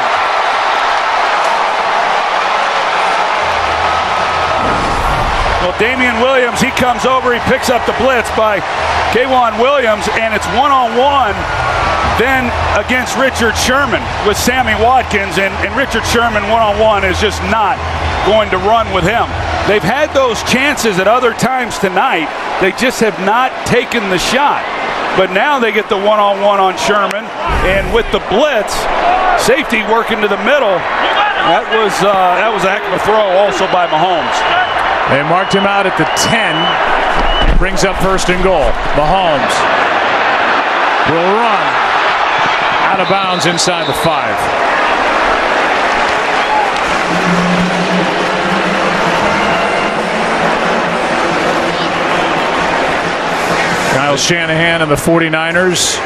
Well, Damian Williams, he comes over. He picks up the blitz by K'Wan Williams, and it's one-on-one then against Richard Sherman with Sammy Watkins, and Richard Sherman one-on-one is just not going to run with him. They've had those chances at other times tonight. They just have not taken the shot. But now they get the one-on-one on Sherman, and with the blitz, safety working to the middle. That was a heck of a throw also by Mahomes. They marked him out at the 10. Brings up first and goal. Mahomes will run out of bounds inside the 5. Kyle Shanahan and the 49ers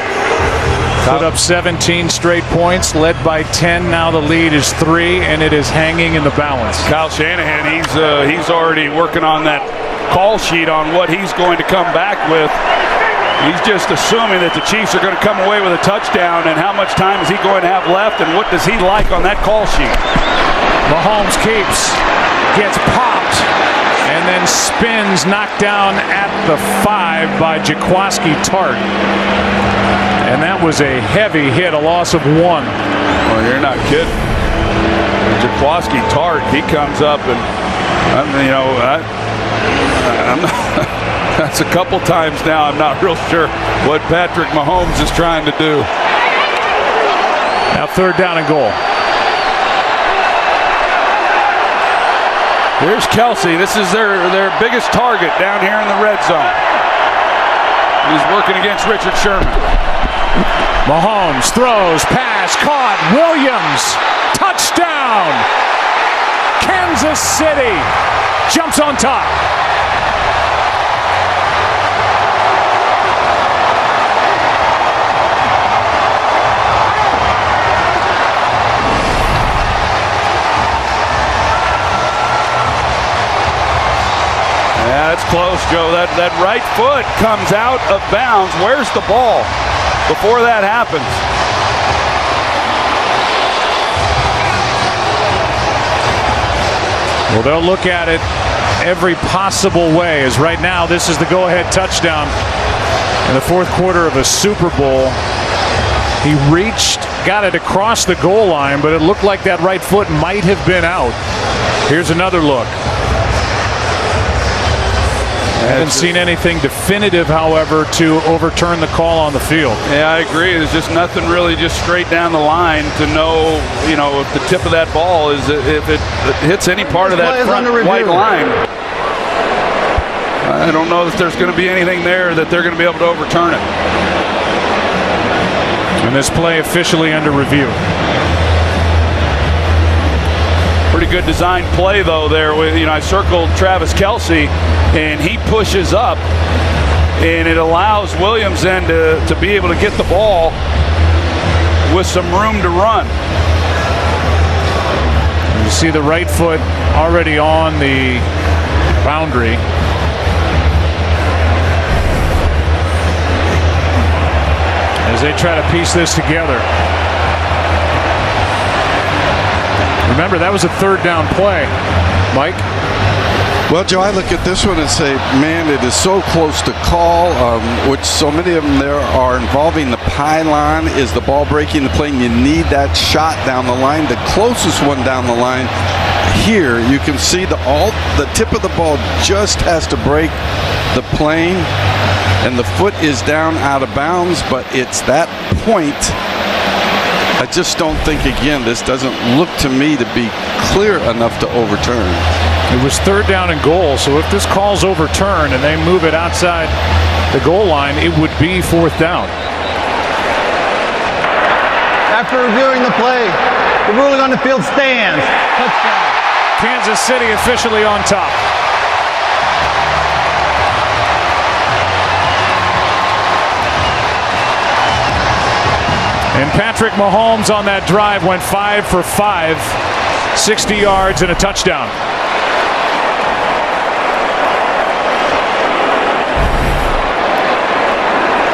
put up 17 straight points, led by 10. Now the lead is 3, and it is hanging in the balance. Kyle Shanahan, he's already working on that call sheet on what he's going to come back with. He's just assuming that the Chiefs are going to come away with a touchdown, and how much time is he going to have left, and what does he like on that call sheet? Mahomes keeps, gets popped, and then spins, knocked down at the 5 by Jaquiski Tartt. And that was a heavy hit, a loss of 1. Well, you're not kidding. Jaquiski Tartt, he comes up and, that's a couple times now. I'm not real sure what Patrick Mahomes is trying to do. Now third down and goal. Here's Kelsey. This is their biggest target down here in the red zone. He's working against Richard Sherman. Mahomes throws, pass, caught. Williams, touchdown. Kansas City jumps on top. Yeah, it's close, Joe. That right foot comes out of bounds. Where's the ball before that happens? Well, they'll look at it every possible way, as right now this is the go-ahead touchdown in the fourth quarter of a Super Bowl. He reached, got it across the goal line, but it looked like that right foot might have been out. Here's another look. I haven't seen anything definitive, however, to overturn the call on the field. Yeah, I agree. There's just nothing really just straight down the line to know, if the tip of that ball is, if it hits any part of that front white line. I don't know that there's going to be anything there that they're going to be able to overturn it. And this play officially under review. Pretty good design play, though, there. I circled Travis Kelsey, and he pushes up, and it allows Williams then to be able to get the ball with some room to run. You see the right foot already on the boundary. As they try to piece this together. Remember, that was a third down play. Mike? Well, Joe, I look at this one and say, man, it is so close to call, which so many of them there are involving the pylon. Is the ball breaking the plane? You need that shot down the line. The closest one down the line here, you can see the tip of the ball just has to break the plane, and the foot is down out of bounds, but it's that point. I just don't think, again, this doesn't look to me to be clear enough to overturn. It was third down and goal, so if this call's overturned and they move it outside the goal line, it would be fourth down. After reviewing the play, the ruling on the field stands. Touchdown. Kansas City officially on top. And Patrick Mahomes on that drive went 5 for 5, 60 yards and a touchdown.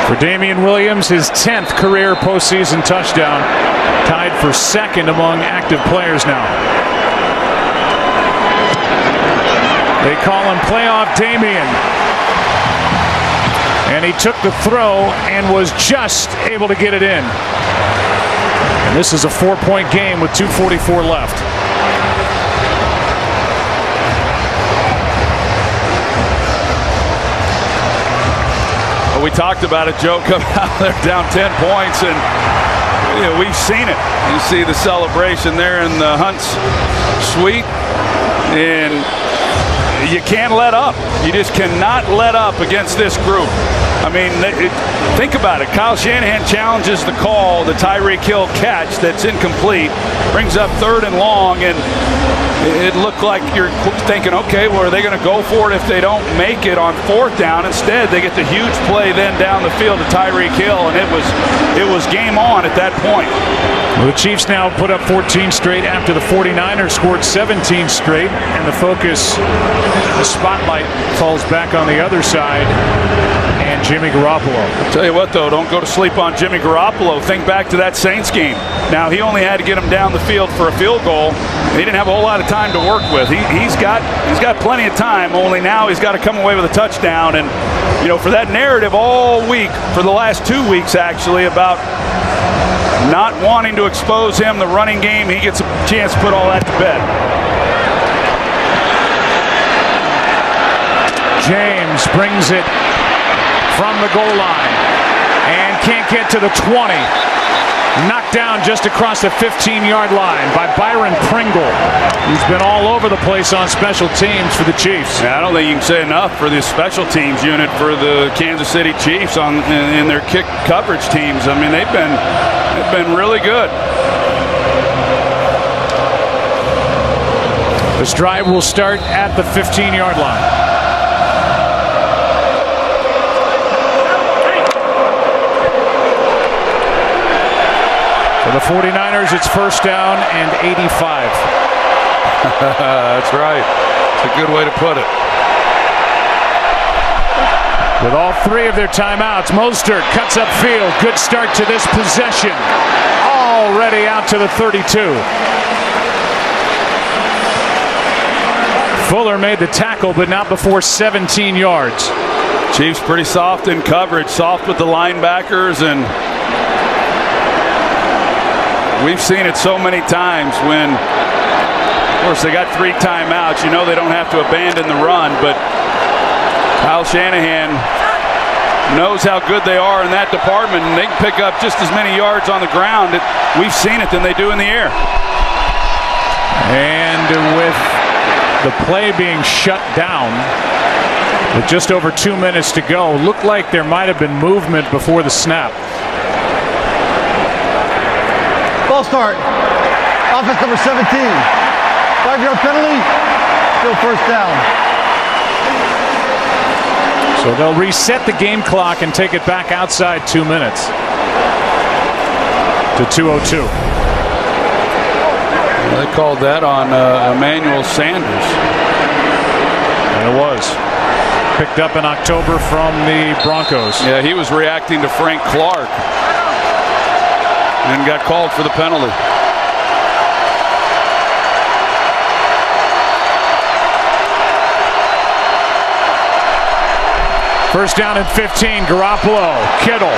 For Damian Williams, his 10th career postseason touchdown, tied for second among active players now. They call him Playoff Damian. And he took the throw and was just able to get it in. And this is a 4-point game with 2:44 left. Well, we talked about it, Joe, coming out there down 10 points, and we've seen it. You see the celebration there in the Hunt's suite, and you can't let up. You just cannot let up against this group. I mean, think about it. Kyle Shanahan challenges the call, the Tyreek Hill catch that's incomplete, brings up third and long, and it looked like you're thinking, okay, well, are they going to go for it if they don't make it on fourth down? Instead, they get the huge play then down the field to Tyreek Hill, and it was game on at that point. Well, the Chiefs now put up 14 straight after the 49ers scored 17 straight, and the focus, the spotlight falls back on the other side and Jimmy Garoppolo. I'll tell you what, though, don't go to sleep on Jimmy Garoppolo. Think back to that Saints game. Now, he only had to get him down the field for a field goal. He didn't have a whole lot of time to work with. He's got plenty of time, only now he's got to come away with a touchdown. And, for that narrative all week, for the last 2 weeks, actually, about not wanting to expose him, the running game, he gets a chance to put all that to bed. James brings it from the goal line and can't get to the 20. Knocked down just across the 15-yard line by Byron Pringle, who's been all over the place on special teams for the Chiefs. Yeah, I don't think you can say enough for this special teams unit for the Kansas City Chiefs in their kick coverage teams. I mean, they've been really good. This drive will start at the 15-yard line. For the 49ers, it's first down and 85. That's right. It's a good way to put it. With all three of their timeouts, Mostert cuts upfield. Good start to this possession. Already out to the 32. Fuller made the tackle, but not before 17 yards. Chiefs pretty soft in coverage, soft with the linebackers, and we've seen it so many times when, of course, they got 3 timeouts. You know they don't have to abandon the run, but Kyle Shanahan knows how good they are in that department, and they can pick up just as many yards on the ground. We've seen it than they do in the air. And with the play being shut down with just over 2 minutes to go, looked like there might have been movement before the snap. Ball start. Offense number 17. 5-yard penalty. Still first down. So they'll reset the game clock and take it back outside 2 minutes to 2:02. They called that on Emmanuel Sanders. And it was. Picked up in October from the Broncos. Yeah, he was reacting to Frank Clark and got called for the penalty. First down and 15, Garoppolo, Kittle.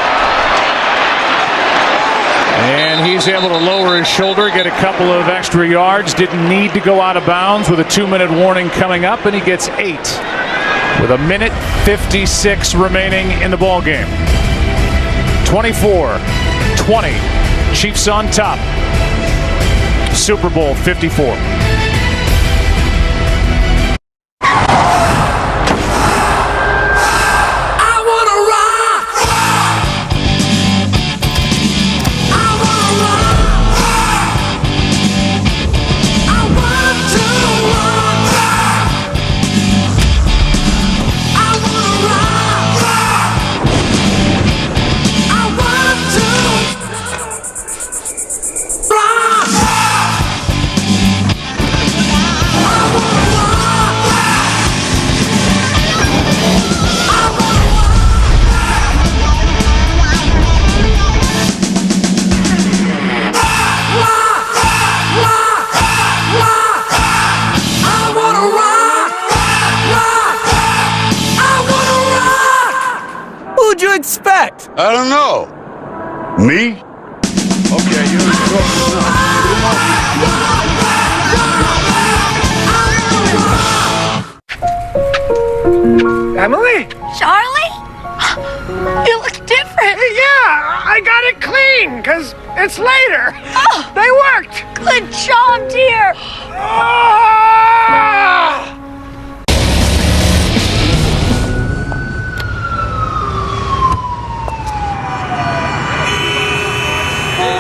And he's able to lower his shoulder, get a couple of extra yards. Didn't need to go out of bounds with a 2-minute warning coming up, and he gets 8 with 1:56 remaining in the ball game. 24-20, Chiefs on top. Super Bowl 54. I don't know. Me? Okay, you Emily? Charlie? You look different. Yeah, I got it clean, because it's later. Oh, they worked. Good job, dear.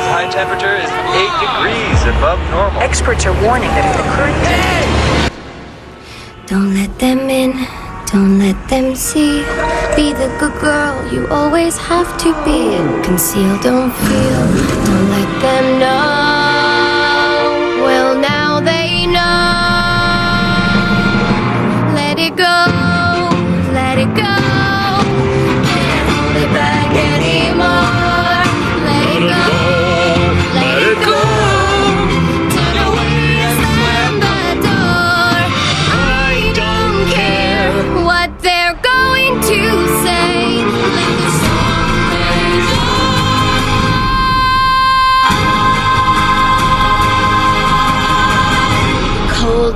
High temperature is 8 degrees above normal. Experts are warning that at the current Don't let them in, don't let them see. Be the good girl you always have to be. Conceal, don't feel, don't let them know. Well, now they know. Let it go, let it go. Can't hold it back anymore. Let it go.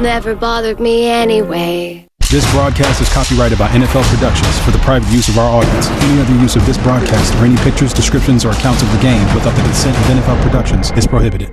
Never bothered me anyway. This broadcast is copyrighted by NFL Productions for the private use of our audience. Any other use of this broadcast or any pictures, descriptions, or accounts of the game without the consent of NFL Productions is prohibited.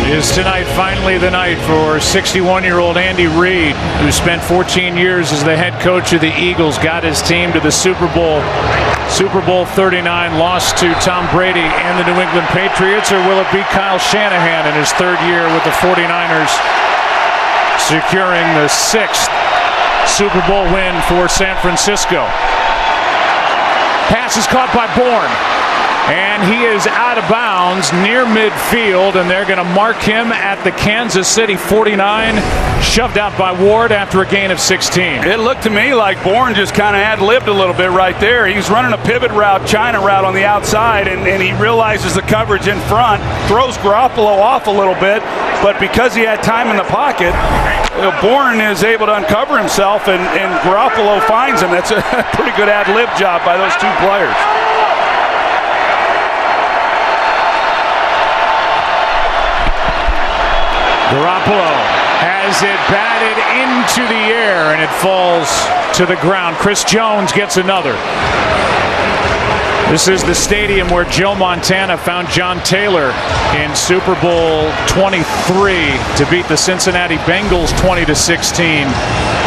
Is tonight finally the night for 61-year-old Andy Reid, who spent 14 years as the head coach of the Eagles, got his team to the Super Bowl 39, lost to Tom Brady and the New England Patriots, or will it be Kyle Shanahan in his third year with the 49ers, securing the 6th Super Bowl win for San Francisco? Pass is caught by Bourne. And he is out of bounds near midfield, and they're going to mark him at the Kansas City 49, shoved out by Ward after a gain of 16. It looked to me like Bourne just kind of ad-libbed a little bit right there. He was running a pivot route, China route on the outside, and he realizes the coverage in front, throws Garoppolo off a little bit, but because he had time in the pocket, Bourne is able to uncover himself, and Garoppolo finds him. That's a pretty good ad-lib job by those two players. Garoppolo has it batted into the air, and it falls to the ground. Chris Jones gets another. This is the stadium where Joe Montana found John Taylor in Super Bowl 23 to beat the Cincinnati Bengals 20-16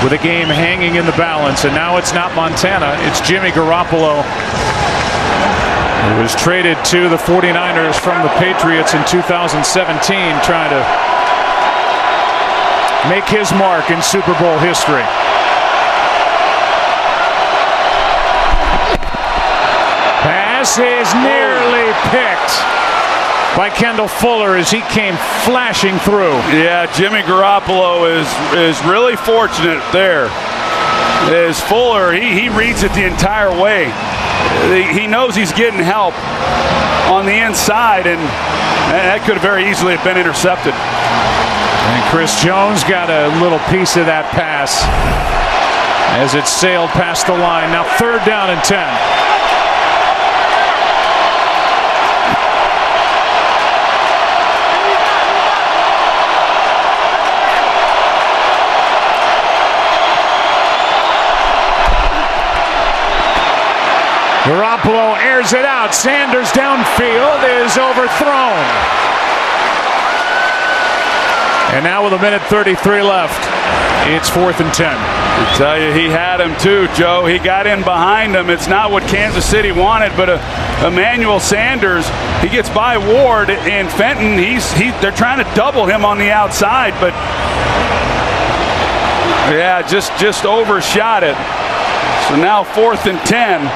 with a game hanging in the balance. And now it's not Montana, it's Jimmy Garoppolo, who was traded to the 49ers from the Patriots in 2017, trying to make his mark in Super Bowl history. Pass is nearly picked by Kendall Fuller as he came flashing through. Yeah, Jimmy Garoppolo is really fortunate there. As Fuller, he reads it the entire way. He knows he's getting help on the inside, and that could have very easily have been intercepted. And Chris Jones got a little piece of that pass as it sailed past the line. Now 3rd down and 10. Garoppolo airs it out. Sanders downfield is overthrown. And now with 1:33 left, it's 4th and 10. I tell you, he had him too, Joe. He got in behind him. It's not what Kansas City wanted, but Emmanuel Sanders, he gets by Ward, and Fenton, they're trying to double him on the outside, but yeah, just overshot it. So now 4th and 10.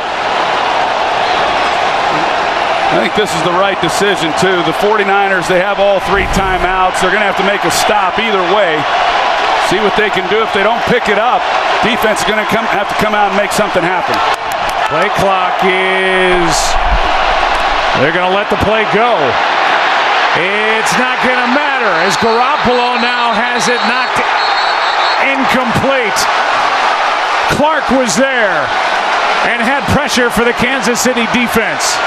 I think this is the right decision, too. The 49ers, they have all 3 timeouts. They're going to have to make a stop either way. See what they can do. If they don't pick it up, defense is going to have to come out and make something happen. Play clock is... They're going to let the play go. It's not going to matter as Garoppolo now has it knocked incomplete. Clark was there and had pressure for the Kansas City defense.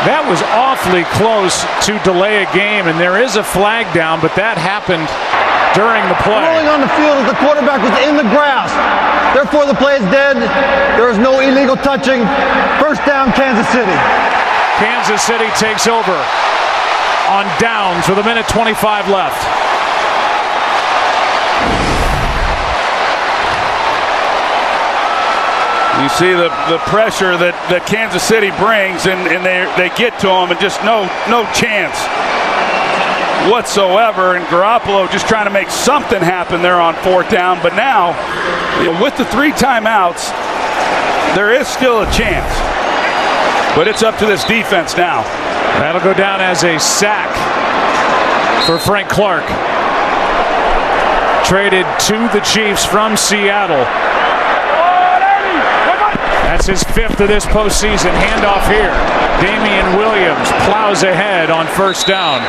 That was awfully close to delay a game, and there is a flag down, but that happened during the play. Rolling on the field as the quarterback was in the grass. Therefore, the play is dead. There is no illegal touching. 1st down, Kansas City. Kansas City takes over on downs with 1:25 left. You see the pressure that Kansas City brings, and they get to him, and just no chance whatsoever. And Garoppolo just trying to make something happen there on 4th down. But now, with the 3 timeouts, there is still a chance. But it's up to this defense now. That'll go down as a sack for Frank Clark. Traded to the Chiefs from Seattle. That's his 5th of this postseason. Handoff here. Damian Williams plows ahead on first down.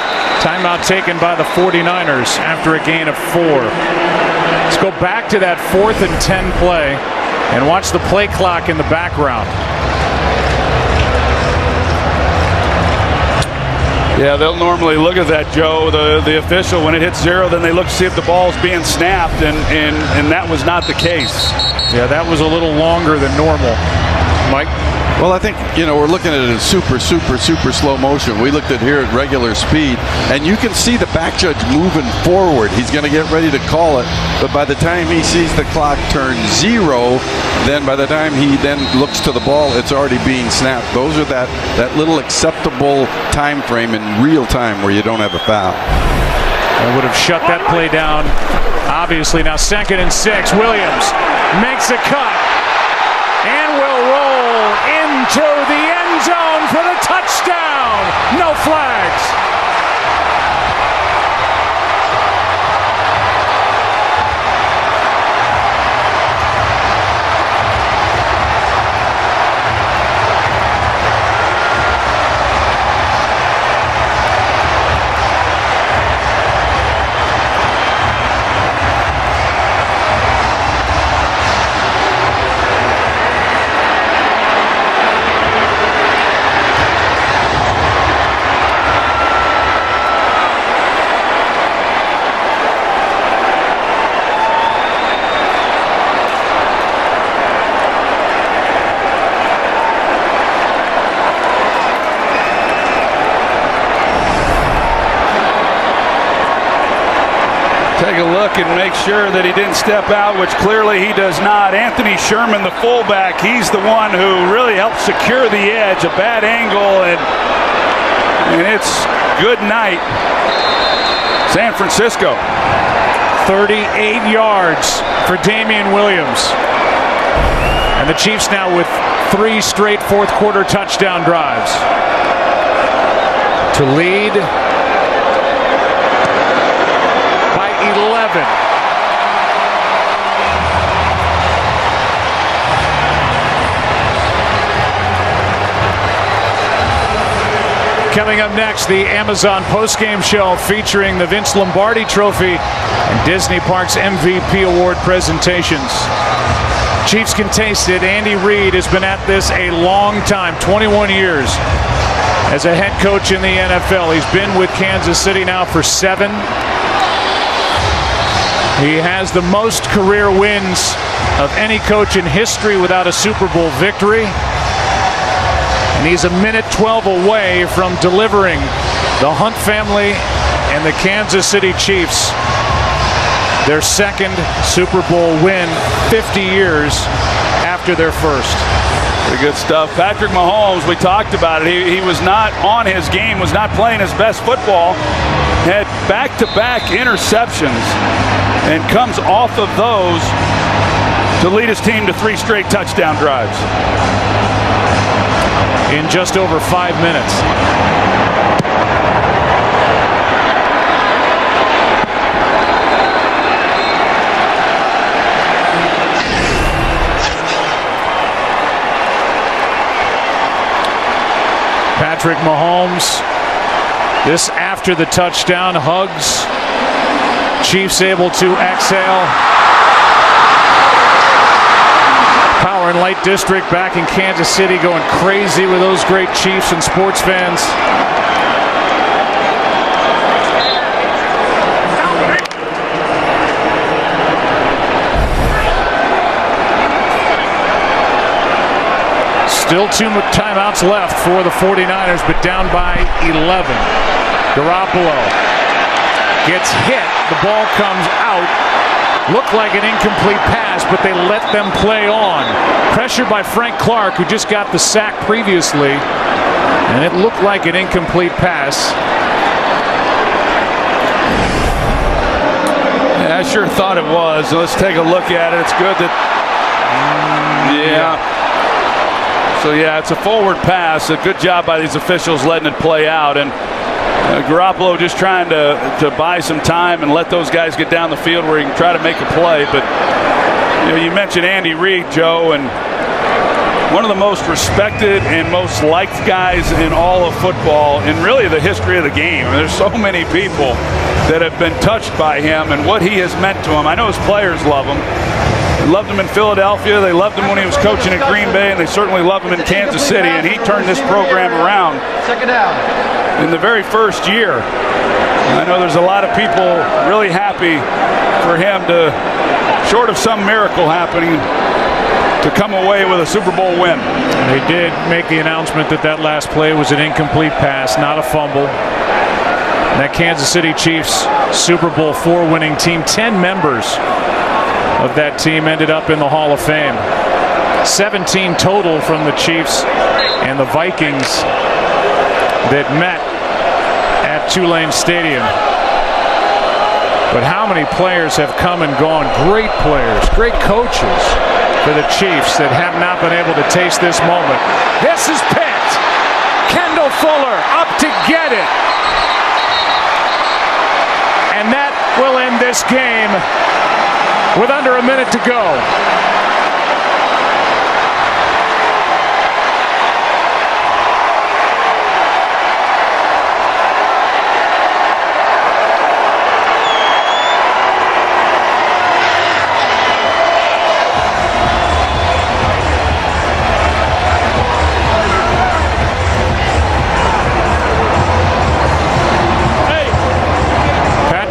Timeout taken by the 49ers after a gain of 4. Let's go back to that 4th and 10 play and watch the play clock in the background. Yeah, they'll normally look at that, Joe, the official. When it hits 0, then they look to see if the ball's being snapped, and that was not the case. Yeah, that was a little longer than normal. Mike? Well, I think, we're looking at it in super slow motion. We looked at here at regular speed, and you can see the back judge moving forward. He's going to get ready to call it, but by the time he sees the clock turn 0, then by the time he then looks to the ball, it's already being snapped. Those are that little acceptable time frame in real time where you don't have a foul. I would have shut that play down, obviously. Now 2nd and 6. Williams makes a cut and will roll into the end zone for the touchdown. No flags. Take a look and make sure that he didn't step out, which clearly he does not. Anthony Sherman, the fullback, he's the one who really helped secure the edge. A bad angle, and it's good night, San Francisco. 38 yards for Damian Williams. And the Chiefs now with 3 straight fourth quarter touchdown drives to lead 11. Coming up next, the Amazon postgame show featuring the Vince Lombardi Trophy and Disney Parks MVP Award presentations. Chiefs can taste it. Andy Reid has been at this a long time, 21 years as a head coach in the NFL. He's been with Kansas City now for 7. He has the most career wins of any coach in history without a Super Bowl victory. And he's a minute 12 away from delivering the Hunt family and the Kansas City Chiefs their 2nd Super Bowl win 50 years after their first. Pretty good stuff. Patrick Mahomes, we talked about it. He was not on his game, was not playing his best football. Had back-to-back interceptions and comes off of those to lead his team to 3 straight touchdown drives. In just over 5 minutes. Patrick Mahomes, this after the touchdown, hugs. Chiefs able to exhale. Power and Light District back in Kansas City going crazy with those great Chiefs and sports fans. Still 2 timeouts left for the 49ers, but down by 11. Garoppolo gets hit. The ball comes out. Looked like an incomplete pass, but they let them play on. Pressured by Frank Clark, who just got the sack previously. And it looked like an incomplete pass. Yeah, I sure thought it was. Let's take a look at it. It's good that... Yeah. So, yeah, it's a forward pass. A good job by these officials letting it play out. And Garoppolo just trying to buy some time and let those guys get down the field where he can try to make a play. But you mentioned Andy Reid, Joe, and one of the most respected and most liked guys in all of football and really the history of the game. There's so many people that have been touched by him and what he has meant to them. I know his players love him. They loved him in Philadelphia. They loved him when he was coaching at Green Bay, and they certainly loved him in Kansas City. And he turned this program around in the very first year. I know there's a lot of people really happy for him to, short of some miracle happening, to come away with a Super Bowl win. They did make the announcement that that last play was an incomplete pass, not a fumble. And that Kansas City Chiefs Super Bowl IV winning team, 10 members of that team ended up in the Hall of Fame. 17 total from the Chiefs and the Vikings that met at Tulane Stadium. But how many players have come and gone? Great players, great coaches for the Chiefs that have not been able to taste this moment. This is Pitt. Kendall Fuller up to get it. And that will end this game with under a minute to go.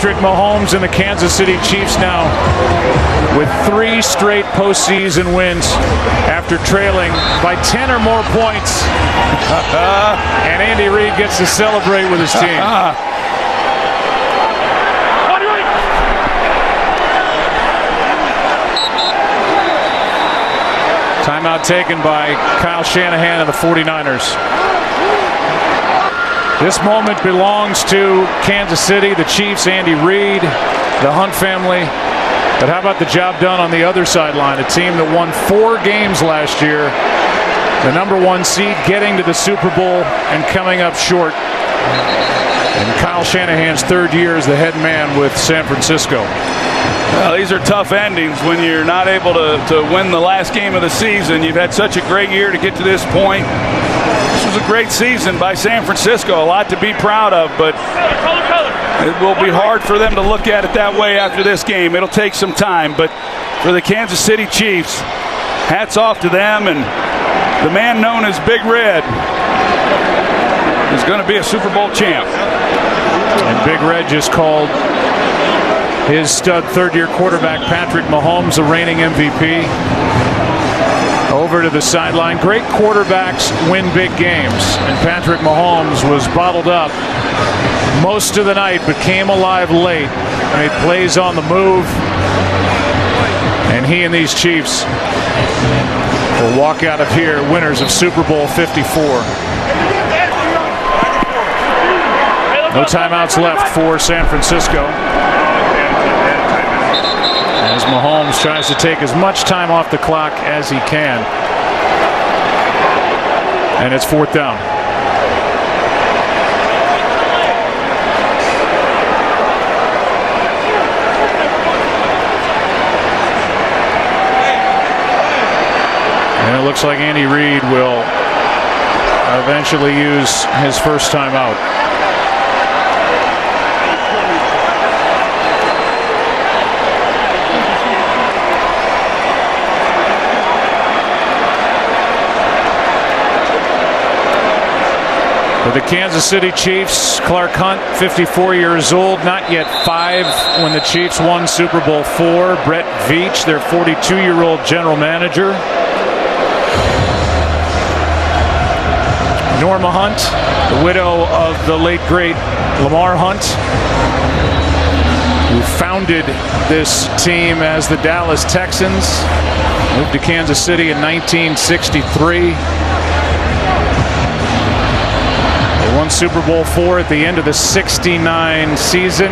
Patrick Mahomes and the Kansas City Chiefs now with 3 straight postseason wins after trailing by 10 or more points. And Andy Reid gets to celebrate with his team. Timeout taken by Kyle Shanahan of the 49ers. This moment belongs to Kansas City, the Chiefs, Andy Reid, the Hunt family. But how about the job done on the other sideline? A team that won 4 games last year, the #1 seed, getting to the Super Bowl and coming up short. And Kyle Shanahan's 3rd year as the head man with San Francisco. Well, these are tough endings when you're not able to win the last game of the season. You've had such a great year to get to this point. This was a great season by San Francisco, a lot to be proud of, but it will be hard for them to look at it that way after this game. It'll take some time, but for the Kansas City Chiefs, hats off to them, and the man known as Big Red is going to be a Super Bowl champ. And Big Red just called his stud 3rd-year quarterback Patrick Mahomes, the reigning MVP, over to the sideline. Great quarterbacks win big games, and Patrick Mahomes was bottled up most of the night but came alive late, made plays on the move, and he and these Chiefs will walk out of here winners of Super Bowl 54. No timeouts left for San Francisco, as Mahomes tries to take as much time off the clock as he can. And it's 4th down. And it looks like Andy Reid will eventually use his first timeout. For the Kansas City Chiefs, Clark Hunt, 54 years old, not yet 5 when the Chiefs won Super Bowl IV. Brett Veach, their 42-year-old general manager. Norma Hunt, the widow of the late, great Lamar Hunt, who founded this team as the Dallas Texans, moved to Kansas City in 1963. Won Super Bowl IV at the end of the '69 season,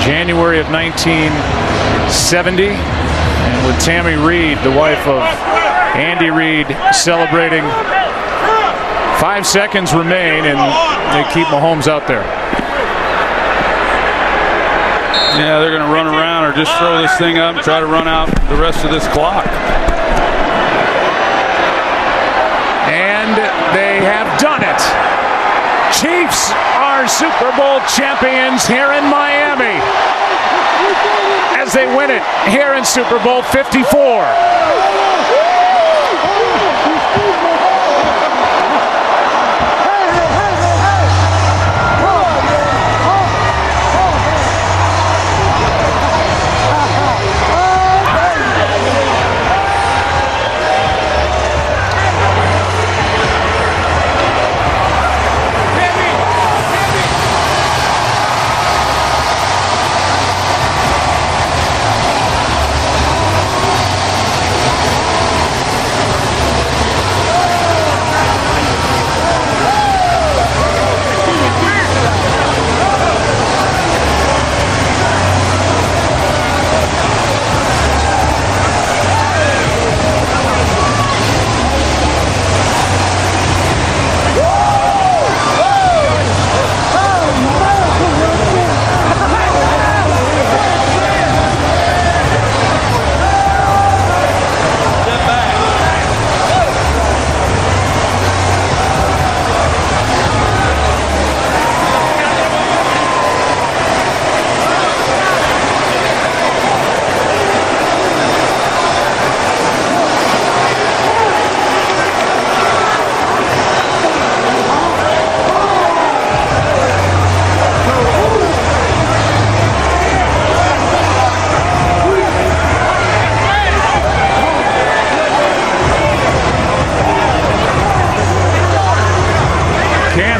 January of 1970. And with Tammy Reid, the wife of Andy Reid, celebrating. 5 seconds remain, and they keep Mahomes out there. Yeah, they're going to run around or just throw this thing up and try to run out the rest of this clock. And they have done it. Chiefs are Super Bowl champions here in Miami as they win it here in Super Bowl 54.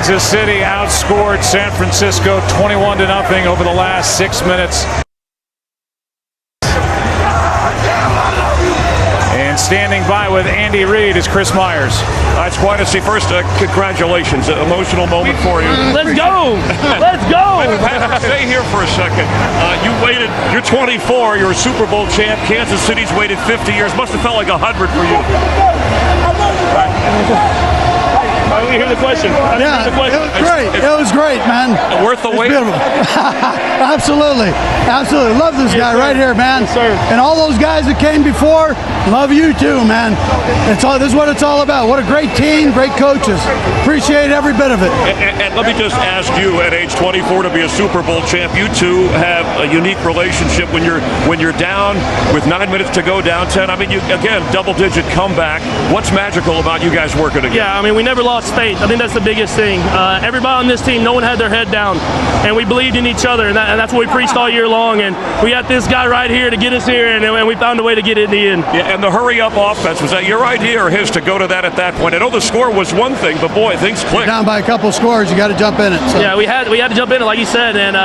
Kansas City outscored San Francisco 21-0 over the last 6 minutes. And standing by with Andy Reid is Chris Myers. That's quite a see. First, congratulations. Emotional moment for you. Let's go. Let's go. Patrick, stay here for a second. You waited. You're 24. You're a Super Bowl champ. Kansas City's waited 50 years. Must have felt like 100 for you. Let me hear the question. Yeah, it was great. It was great, man. Worth the wait? Absolutely. Absolutely. Love this guy right here, man. Yes, sir. And all those guys that came before, love you too, man. This is what it's all about. What a great team, great coaches. Appreciate every bit of it. And let me just ask you, at age 24, to be a Super Bowl champ, you two have a unique relationship when you're down with 9 minutes to go, down 10. I mean, you again, double-digit comeback. What's magical about you guys working together? Yeah, I mean, we never lost faith. I think that's the biggest thing. Everybody on this team, no one had their head down, and we believed in each other, and that's what we preached all year long. And we got this guy right here to get us here, and we found a way to get it in the end. Yeah, and the hurry-up offense, was that your idea or his to go to that at that point? I know the score was one thing, but boy, things clicked. Down by a couple scores, you got to jump in it. So. Yeah, we had to jump in it, like you said, and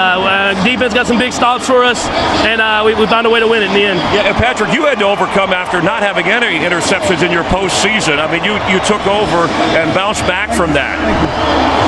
defense got some big stops for us, and we found a way to win it in the end. Yeah, and Patrick, you had to overcome after not having any interceptions in your postseason. I mean, you took over and bounced back from that.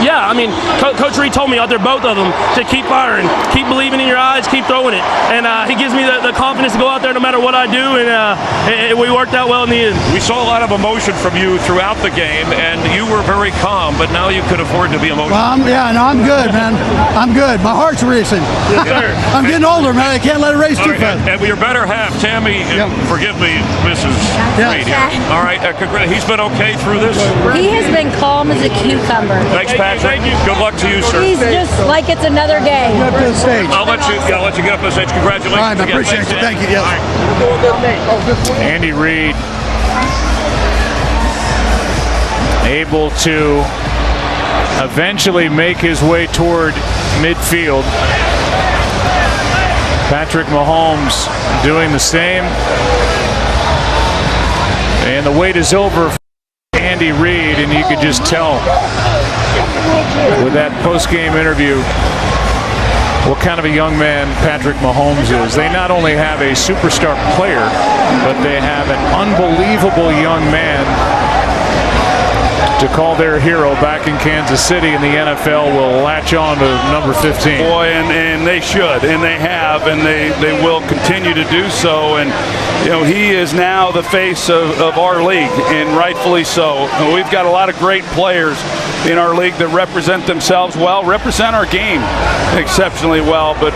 Yeah, I mean, Coach Reid told me out there, both of them, to keep firing, keep believing in your eyes, keep throwing it. And he gives me the confidence to go out there no matter what I do, and we worked out well in the end. We saw a lot of emotion from you throughout the game, and you were very calm, but now you could afford to be emotional. Well, I'm good, man. I'm good. My heart's racing. Yes, sir. I'm getting older, man. I can't let it race too fast. And your better half, Tammy, forgive me, Mrs. Reid here. All right, he's been okay through this? He has been calm as a cucumber. Thanks, Patrick. Good luck to you, sir. He's just like it's another game. Get up to the stage. I'll let you get up to the stage. Congratulations. All right, I appreciate you. Thank you. Yes. Andy Reid able to eventually make his way toward midfield. Patrick Mahomes doing the same. And the wait is over for Andy Reid, and you could just tell with that post-game interview what kind of a young man Patrick Mahomes is. They not only have a superstar player, but they have an unbelievable young man to call their hero back in Kansas City, and the NFL will latch on to number 15. Boy, and they should, and they have, and they will continue to do so. And you know, he is now the face of our league, and rightfully so. And we've got a lot of great players in our league that represent themselves well, represent our game exceptionally well. But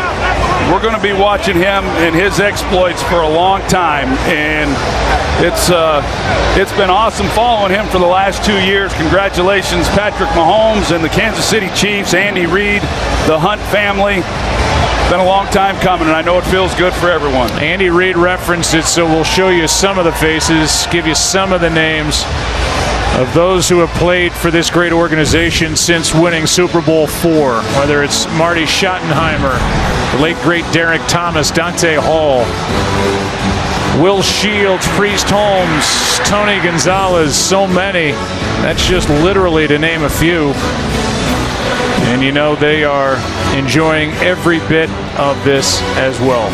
we're going to be watching him and his exploits for a long time, and it's been awesome following him for the last 2 years. Congratulations, Patrick Mahomes and the Kansas City Chiefs, Andy Reid, the Hunt family. Been a long time coming, and I know it feels good for everyone. Andy Reid referenced it, so we'll show you some of the faces, give you some of the names of those who have played for this great organization since winning Super Bowl IV, whether it's Marty Schottenheimer, the late great Derek Thomas, Dante Hall, Will Shields, Priest Holmes, Tony Gonzalez, so many. That's just literally to name a few. And you know they are enjoying every bit of this as well.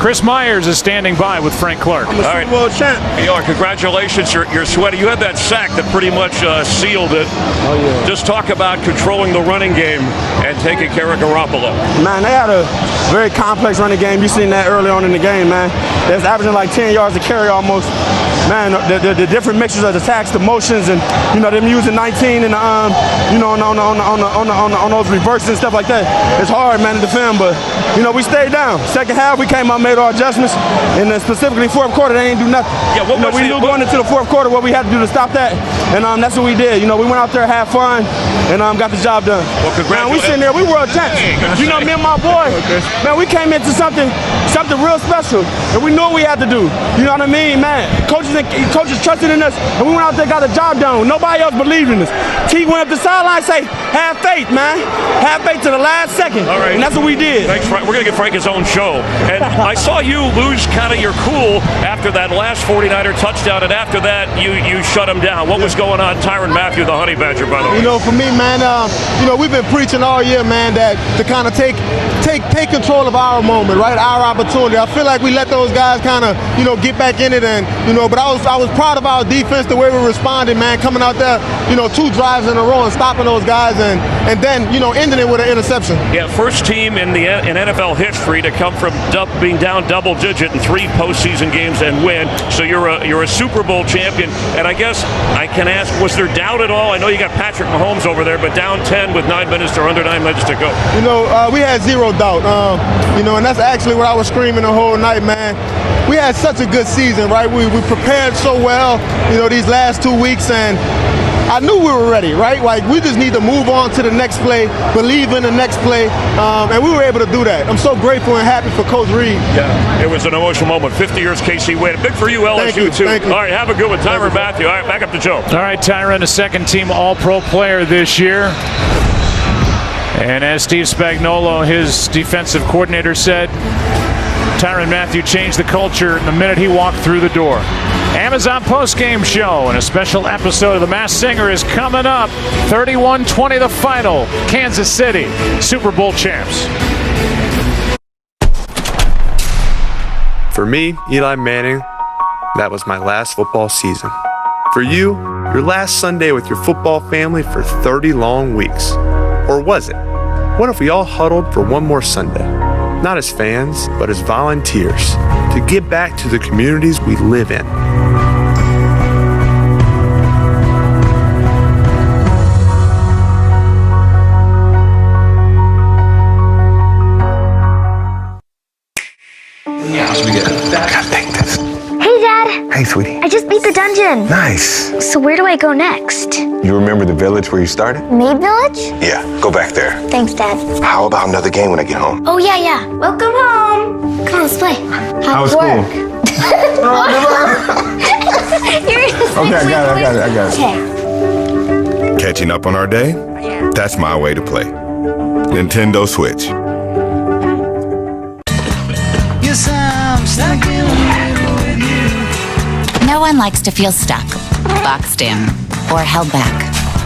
Chris Myers is standing by with Frank Clark. I'm a Super Bowl champ. Congratulations. You're sweaty. You had that sack that pretty much sealed it. Oh, yeah. Just talk about controlling the running game and taking care of Garoppolo. Man, they had a very complex running game. You seen that early on in the game, man. They was averaging like 10 yards to carry almost. Man, the different mixtures of the attacks, the motions, and them using 19 and on those reverses and stuff like that. It's hard, man, to defend, but we stayed down. Second half, we came out, made our adjustments, and then specifically fourth quarter, they ain't do nothing. Yeah, we knew going into the fourth quarter what we had to do to stop that, and that's what we did. We went out there, had fun, and got the job done. Well, congratulations. Man, we sitting there, we world champs. Me and my boy, man, we came into something real special, and we knew what we had to do. You know what I mean, man? Coaches trusted in us, and we went out there, got the job done. Nobody else believed in us. T went up the sideline, say, have faith, man. Have faith to the last second. All right. And that's what we did. Thanks, Frank. We're going to give Frank his own show. And I saw you lose kind of your cool after that last 49er touchdown, and after that, you shut him down. What was going on? Tyrann Mathieu, the Honey Badger, by the way. For me, man, we've been preaching all year, man, that to kind of take control of our moment, right? Our opportunity. I feel like we let those guys kind of, get back in it, and but I was proud of our defense, the way we responded, man, coming out there, 2 drives in a row and stopping those guys, and then, ending it with an interception. Yeah, first team in NFL history to come from being down double digit in 3 postseason games and win. So you're a Super Bowl champion, and I guess I can ask, was there doubt at all? I know you got Patrick Mahomes over there, but down 10 with 9 minutes or under 9 minutes to go. We had zero doubt, and that's actually what I was screaming the whole night, man. We had such a good season, right? We prepared so well, these last 2 weeks, and I knew we were ready, right? Like, we just need to move on to the next play, believe in the next play, and we were able to do that. I'm so grateful and happy for Coach Reid. Yeah, it was an emotional moment. 50 years KC win. Big for you, LSU, too. Thank you. All right, have a good one. Tyrann Mathieu. All right, back up to Joe. All right, Tyrann, a second-team All-Pro player this year. And as Steve Spagnuolo, his defensive coordinator, said, Tyrann Mathieu changed the culture the minute he walked through the door. Amazon post-game show and a special episode of The Masked Singer is coming up. 31-20 the final. Kansas City, Super Bowl champs. For me, Eli Manning, that was my last football season. For you, your last Sunday with your football family for 30 long weeks. Or was it? What if we all huddled for one more Sunday? Not as fans, but as volunteers, to give back to the communities we live in. Hey, Dad. Hey, sweetie. I just beat the dungeon. Nice. So where do I go next? You remember the village where you started? Maid Village? Yeah, go back there. Thanks, Dad. How about another game when I get home? Oh, yeah. Welcome home. Come on, let's play. How was work? Okay, I got it. Okay. Catching up on our day? That's my way to play. Nintendo Switch. Yes, I'm stuck in the middle with you. No one likes to feel stuck, boxed in, or held back,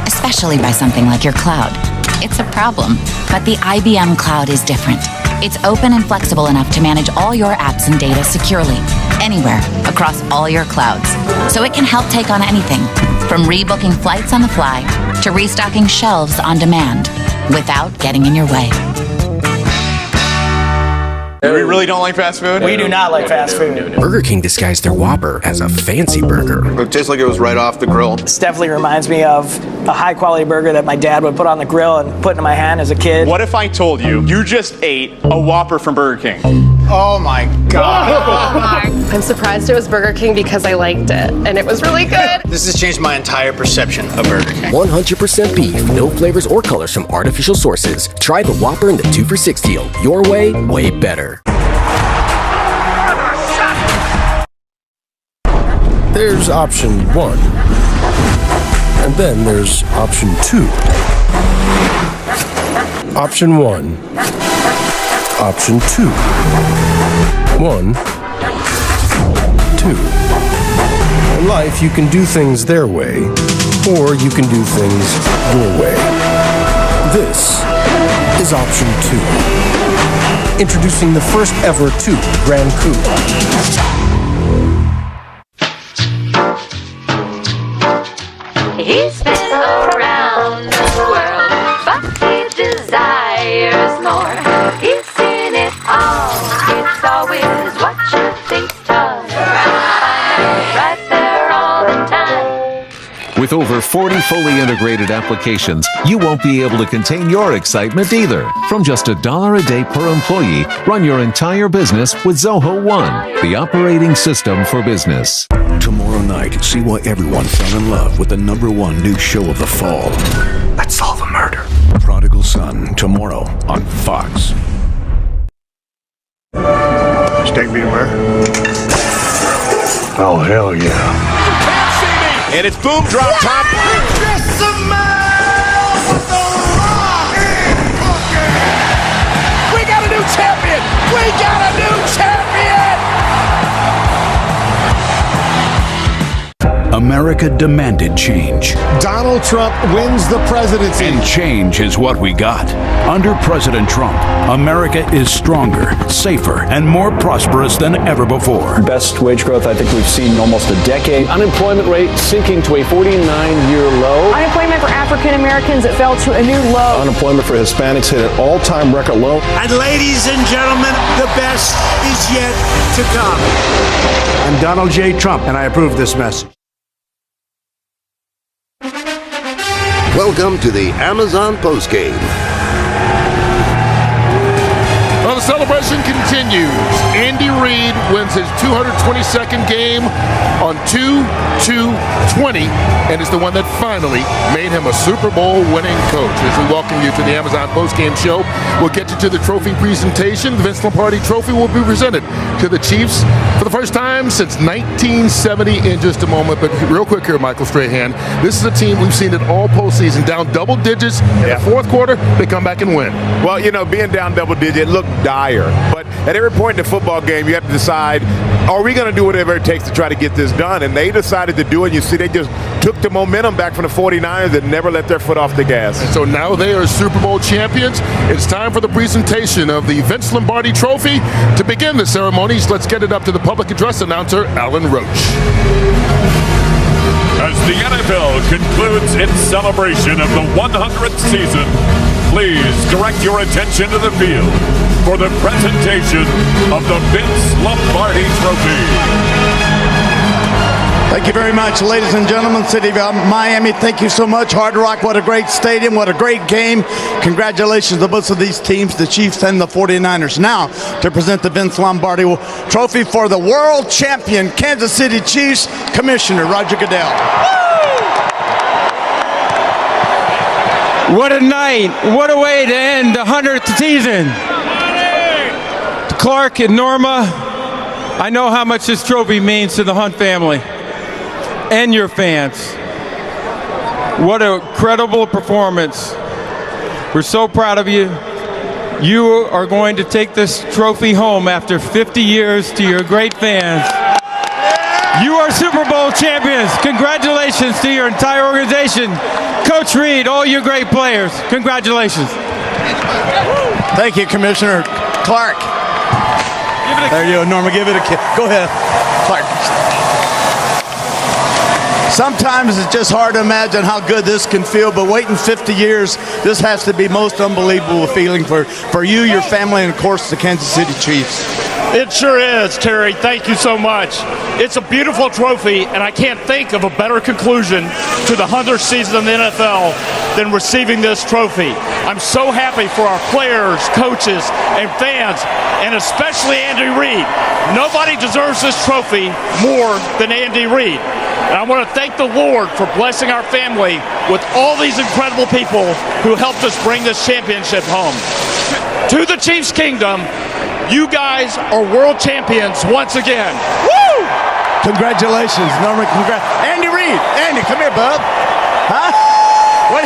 especially by something like your cloud. It's a problem, but the IBM Cloud is different. It's open and flexible enough to manage all your apps and data securely, anywhere, across all your clouds. So it can help take on anything, from rebooking flights on the fly to restocking shelves on demand, without getting in your way. We really don't like fast food? We do not like fast food. Burger King disguised their Whopper as a fancy burger. It tastes like it was right off the grill. This definitely reminds me of a high-quality burger that my dad would put on the grill and put in my hand as a kid. What if I told you you just ate a Whopper from Burger King? Oh my God. I'm surprised it was Burger King because I liked it, and it was really good. This has changed my entire perception of Burger King. 100% beef, no flavors or colors from artificial sources. Try the Whopper in the 2 for $6 deal. Your way, way better. There's option 1. And then there's option 2. Option 1. Option 2. 1, 2. In life, you can do things their way, or you can do things your way. This is option 2. Introducing the first ever 2 Grand Coupe. He's been around the world, but he desires more. He's seen it all. It's always what you think's tough. Right there all the time. With over 40 fully integrated applications, you won't be able to contain your excitement either. From just $1 a day per employee, run your entire business with Zoho One, the operating system for business. Tomorrow night, see why everyone fell in love with the #1 new show of the fall. Let's solve a murder. Prodigal Son, tomorrow on Fox. Steak medium rare. Oh, hell yeah. And it's boom, drop top. We got a new champion! We got a new champion! America demanded change. Donald Trump wins the presidency. And change is what we got. Under President Trump, America is stronger, safer, and more prosperous than ever before. Best wage growth I think we've seen in almost a decade. Unemployment rate sinking to a 49-year low. Unemployment for African Americans, it fell to a new low. Unemployment for Hispanics hit an all-time record low. And ladies and gentlemen, the best is yet to come. I'm Donald J. Trump, and I approve this message. Welcome to the Amazon Postgame. Well, the celebration continues. Andy Reid wins his 222nd game on 2/2/20 and is the one that finally made him a Super Bowl winning coach. As we welcome you to the Amazon Postgame Show, we'll get you to the trophy presentation. The Vince Lombardi Trophy will be presented to the Chiefs for the first time since 1970 in just a moment. But real quick here, Michael Strahan, this is a team we've seen it all postseason, down double digits in the fourth quarter. They come back and win. Well, you know, being down double digit looked dire. But at every point in the football game, you have to decide, are we going to do whatever it takes to try to get this done? And they decided to do it. You see, they just took the momentum back from the 49ers and never let their foot off the gas. And so now they are Super Bowl champions. It's time for the presentation of the Vince Lombardi Trophy. To begin the ceremonies, let's get it up to the public address announcer, Alan Roach. As the NFL concludes its celebration of the 100th season, please direct your attention to the field for the presentation of the Vince Lombardi Trophy. Thank you very much, ladies and gentlemen. City of Miami, thank you so much. Hard Rock, what a great stadium, what a great game. Congratulations to both of these teams, the Chiefs and the 49ers. Now, to present the Vince Lombardi Trophy for the world champion Kansas City Chiefs, Commissioner Roger Goodell. What a night. What a way to end the 100th season. To Clark and Norma, I know how much this trophy means to the Hunt family and your fans. What a incredible performance. We're so proud of you. You are going to take this trophy home after 50 years to your great fans. You are Super Bowl champions. Congratulations to your entire organization. Coach Reid, all your great players. Congratulations. Thank you, Commissioner Clark. There you go, Norma. Give it a kiss. Go ahead, Clark. Sometimes it's just hard to imagine how good this can feel, but waiting 50 years, this has to be most unbelievable feeling for you, your family, and of course the Kansas City Chiefs. It sure is, Terry. Thank you so much. It's a beautiful trophy, and I can't think of a better conclusion to the 100th season of the NFL than receiving this trophy. I'm so happy for our players, coaches, and fans, and especially Andy Reid. Nobody deserves this trophy more than Andy Reid. And I want to thank the Lord for blessing our family with all these incredible people who helped us bring this championship home. To the Chiefs Kingdom, you guys are world champions once again. Woo! Congratulations, Norman. Andy Reid. Andy, come here, bub. Huh? What?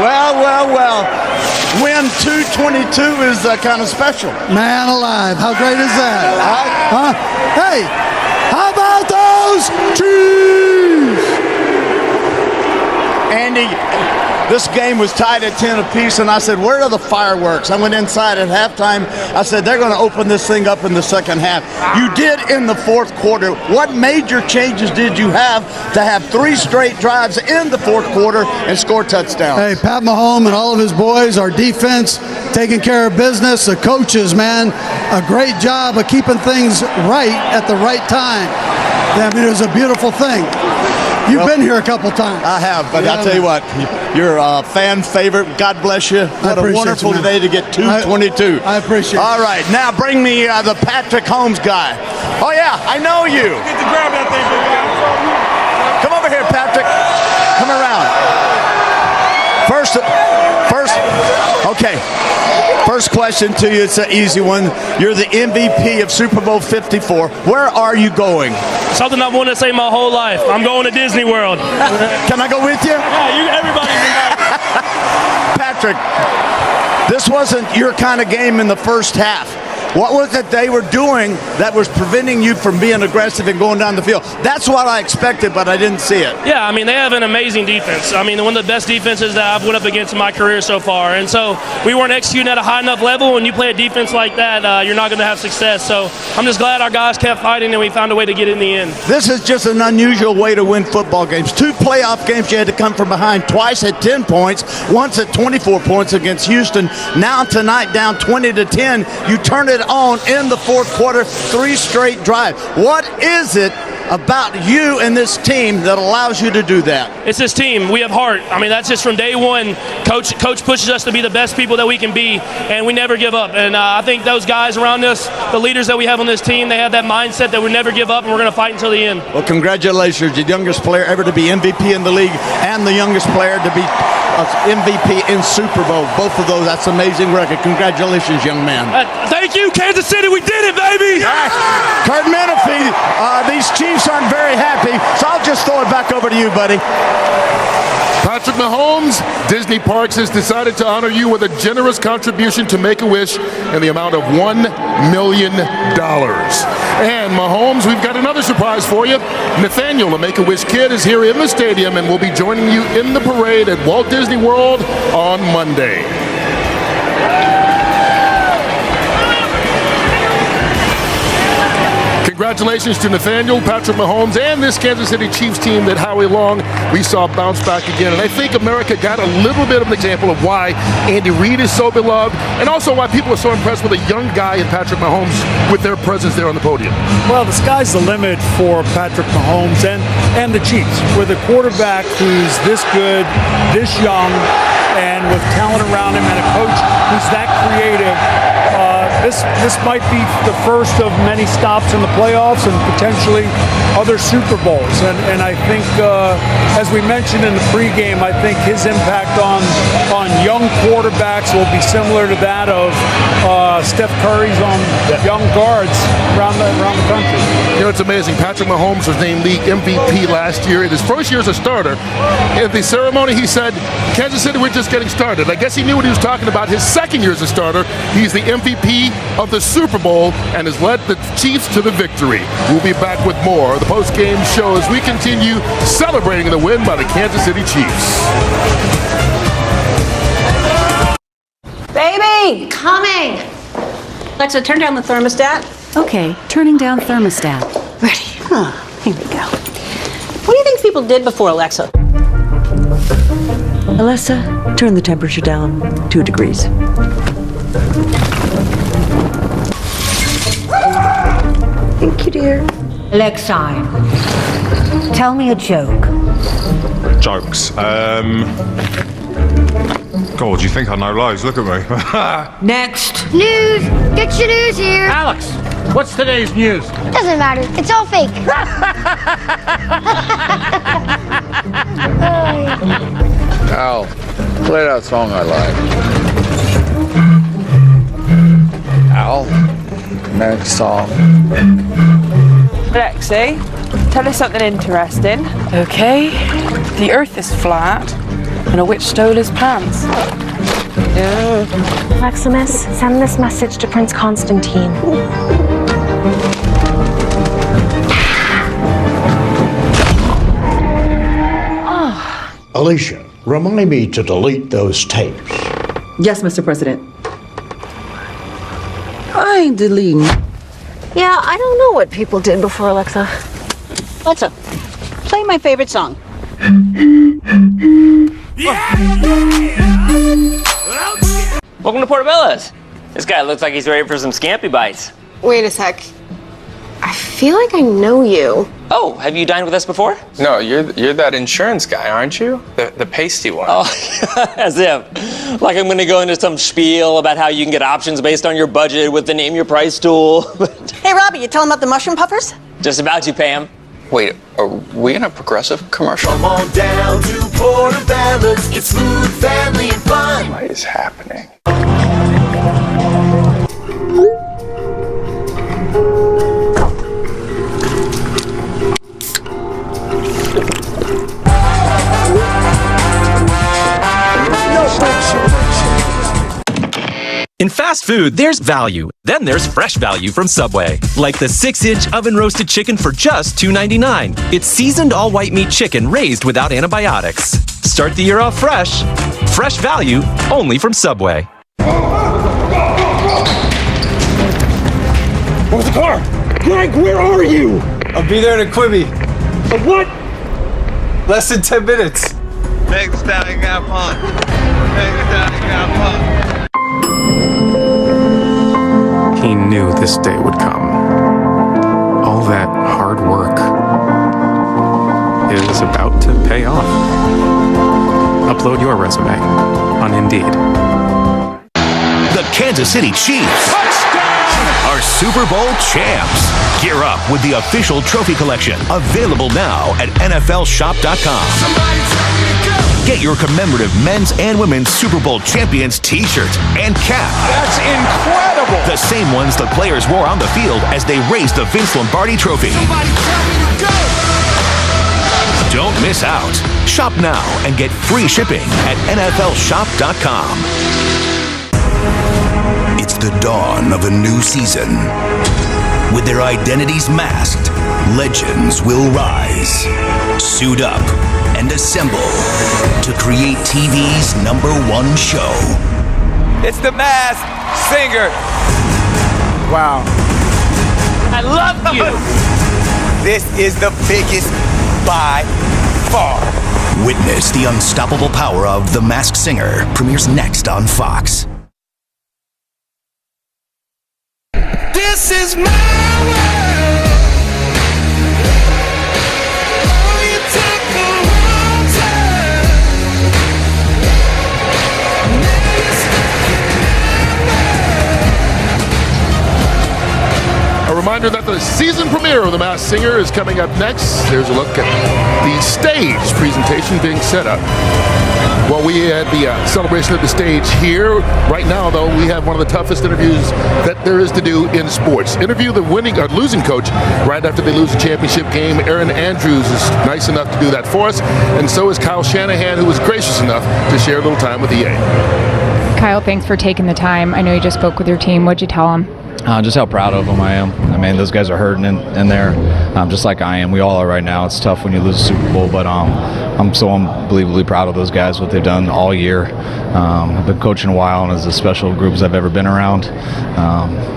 Well. Win 222 is kind of special. Man alive, how great is that? Huh? Hey, how about those Chiefs? Andy, this game was tied at 10 apiece, and I said, where are the fireworks? I went inside at halftime. I said, they're going to open this thing up in the second half. You did in the fourth quarter. What major changes did you have to have 3 straight drives in the fourth quarter and score touchdowns? Hey, Pat Mahomes and all of his boys, our defense, taking care of business. The coaches, man, a great job of keeping things right at the right time. I mean, it was a beautiful thing. You've been here a couple times. I have, but I'll tell you what, you're a fan favorite. God bless you. What a wonderful day to get 222. I appreciate it. All right, now bring me the Patrick Holmes guy. Oh, yeah, I know you. Get to grab that thing, Come over here, Patrick. Come around. First, okay. First question to you, it's an easy one. You're the MVP of Super Bowl 54. Where are you going? Something I've wanted to say my whole life. I'm going to Disney World. Can I go with you? Yeah, everybody's invited. Patrick, this wasn't your kind of game in the first half. What was it they were doing that was preventing you from being aggressive and going down the field? That's what I expected, but I didn't see it. Yeah, I mean, they have an amazing defense. I mean, one of the best defenses that I've went up against in my career so far. And so we weren't executing at a high enough level. When you play a defense like that, you're not going to have success. So I'm just glad our guys kept fighting and we found a way to get it in the end. This is just an unusual way to win football games. 2 playoff games you had to come from behind, twice at 10 points, once at 24 points against Houston. Now tonight down 20-10, you turn it on in the fourth quarter, 3 straight drives. What is it about you and this team that allows you to do that? It's this team. We have heart. I mean, that's just from day one. Coach pushes us to be the best people that we can be, and we never give up. And I think those guys around us, the leaders that we have on this team, they have that mindset that we never give up, and we're going to fight until the end. Well, congratulations. The youngest player ever to be MVP in the league and the youngest player to be MVP in Super Bowl. Both of those, that's an amazing record. Congratulations, young man. Thank you, Kansas City. We did it, baby. Kurt Menefee, these Chiefs aren't very happy, so I'll just throw it back over to you, buddy. Patrick Mahomes, Disney Parks has decided to honor you with a generous contribution to Make-A-Wish in the amount of $1 million. And Mahomes, we've got another surprise for you. Nathaniel, the Make-A-Wish kid, is here in the stadium and will be joining you in the parade at Walt Disney World on Monday. Congratulations to Nathaniel, Patrick Mahomes, and this Kansas City Chiefs team that Howie Long we saw bounce back again. And I think America got a little bit of an example of why Andy Reid is so beloved, and also why people are so impressed with a young guy in Patrick Mahomes with their presence there on the podium. Well, the sky's the limit for Patrick Mahomes and the Chiefs. With a quarterback who's this good, this young, and with talent around him, and a coach who's that creative, this might be the first of many stops in the playoffs and potentially other Super Bowls. And I think, as we mentioned in the pregame, I think his impact on young quarterbacks will be similar to that of Steph Curry's on young guards around the country. You know, it's amazing. Patrick Mahomes was named league MVP last year in his first year as a starter. At the ceremony, he said, Kansas City, we're just getting started. I guess he knew what he was talking about. His second year as a starter, he's the MVP of the Super Bowl and has led the Chiefs to the victory. We'll be back with more of the post-game show as we continue celebrating the win by the Kansas City Chiefs. Baby! Coming! Alexa, turn down the thermostat. Okay, turning down thermostat. Ready. Here we go. What do you think people did before Alexa? Alexa, turn the temperature down 2 degrees. Thank you, dear. Alexa, tell me a joke. Jokes. God, you think I know loads? Look at me. Next. News! Get your news here! Alex, what's today's news? Doesn't matter. It's all fake. Al, play that song I like. Al, next song. Lexi, tell us something interesting. Okay. The Earth is flat, and a witch stole his pants. Maximus, send this message to Prince Constantine. Alicia, remind me to delete those tapes. Yes, Mr. President. I ain't deleting. Yeah, I don't know what people did before Alexa. Alexa, play my favorite song. Welcome to Portobello's. This guy looks like he's ready for some scampi bites. Wait a sec. I feel like I know you. Oh, have you dined with us before? No, you're that insurance guy, aren't you? The pasty one. Oh, as if. Like I'm gonna go into some spiel about how you can get options based on your budget with the Name Your Price tool. Hey, Robbie, you telling about the mushroom puffers? Just about you, Pam. Wait, are we in a Progressive commercial? Come on down to Portobello's. It's food, family, and fun. What is happening? In fast food, there's value. Then there's fresh value from Subway. Like the 6-inch oven-roasted chicken for just $2.99. It's seasoned all-white meat chicken raised without antibiotics. Start the year off fresh. Fresh value, only from Subway. Where's the car? Greg, where are you? I'll be there in a Quibi. What? Less than 10 minutes. Next time you got fun. Next time you got fun. He knew this day would come. All that hard work is about to pay off. Upload your resume on Indeed. The Kansas City Chiefs are Super Bowl champs. Gear up with the official trophy collection, available now at NFLShop.com. Get your commemorative men's and women's Super Bowl champions t-shirt and cap. That's incredible! The same ones the players wore on the field as they raised the Vince Lombardi trophy. Don't miss out. Shop now and get free shipping at NFLShop.com. It's the dawn of a new season. With their identities masked, legends will rise. Suit up and assemble to create TV's #1 show. It's the Masked Singer. Wow. I love you. This is the biggest by far. Witness the unstoppable power of The Masked Singer. Premieres next on Fox. This is my world. Oh, you took the wrong turn. Now you're stuck in my world. A reminder that the season premiere of The Masked Singer is coming up next. There's a look at the stage presentation being set up. Well, we had the celebration of the stage here. Right now, though, we have one of the toughest interviews that there is to do in sports. Interview the losing coach right after they lose a championship game. Aaron Andrews is nice enough to do that for us, and so is Kyle Shanahan, who was gracious enough to share a little time with EA. Kyle, thanks for taking the time. I know you just spoke with your team. What'd you tell them? Just how proud of them I am. I mean, those guys are hurting in there, just like I am. We all are right now. It's tough when you lose a Super Bowl, but I'm so unbelievably proud of those guys, what they've done all year. I've been coaching a while, and it's as special a group as I've ever been around.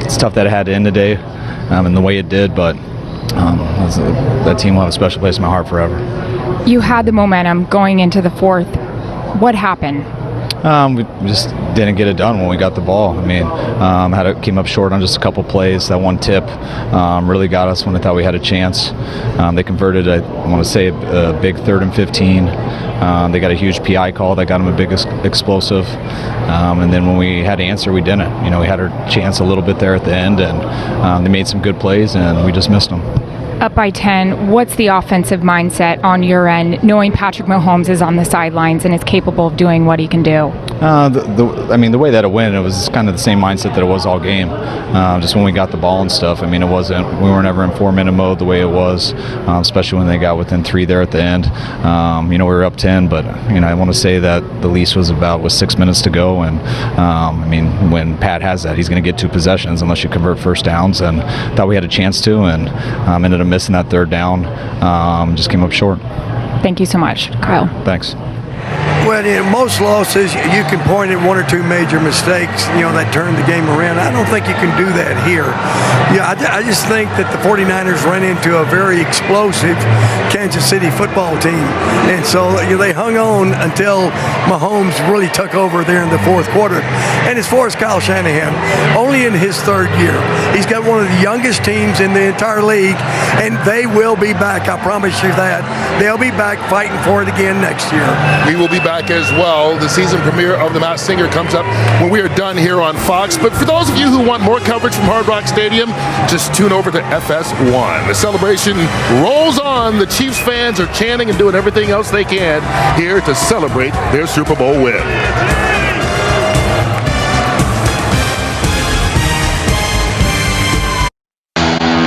It's tough that it had to end today, and the way it did, but that team will have a special place in my heart forever. You had the momentum going into the fourth. What happened? We just didn't get it done when we got the ball. I mean, came up short on just a couple plays. That one tip really got us when I thought we had a chance. They converted, I want to say, a big 3rd and 15. They got a huge PI call that got them a big explosive. And then when we had to answer, we didn't. You know, we had our chance a little bit there at the end, and they made some good plays, and we just missed them. Up by 10, what's the offensive mindset on your end, knowing Patrick Mahomes is on the sidelines and is capable of doing what he can do? The way that it went, it was kind of the same mindset that it was all game. Just when we got the ball and stuff, we weren't ever in 4-minute mode the way it was, especially when they got within 3 there at the end. We were up 10, but, I want to say that the least was 6 minutes to go. And, when Pat has that, he's going to get 2 possessions unless you convert first downs. And thought we had a chance to, and ended up missing that 3rd down. Just came up short. Thank you so much, Kyle. Thanks. Well, in most losses, you can point at 1 or 2 major mistakes, that turned the game around. I don't think you can do that here. I just think that the 49ers ran into a very explosive Kansas City football team. And so they hung on until Mahomes really took over there in the 4th quarter. And as far as Kyle Shanahan, only in his 3rd year. He's got one of the youngest teams in the entire league, and they will be back. I promise you that. They'll be back fighting for it again next year. We will be back as well. The season premiere of The Masked Singer comes up when we are done here on Fox. But for those of you who want more coverage from Hard Rock Stadium, just tune over to FS1. The celebration rolls on. The Chiefs fans are chanting and doing everything else they can here to celebrate their Super Bowl win.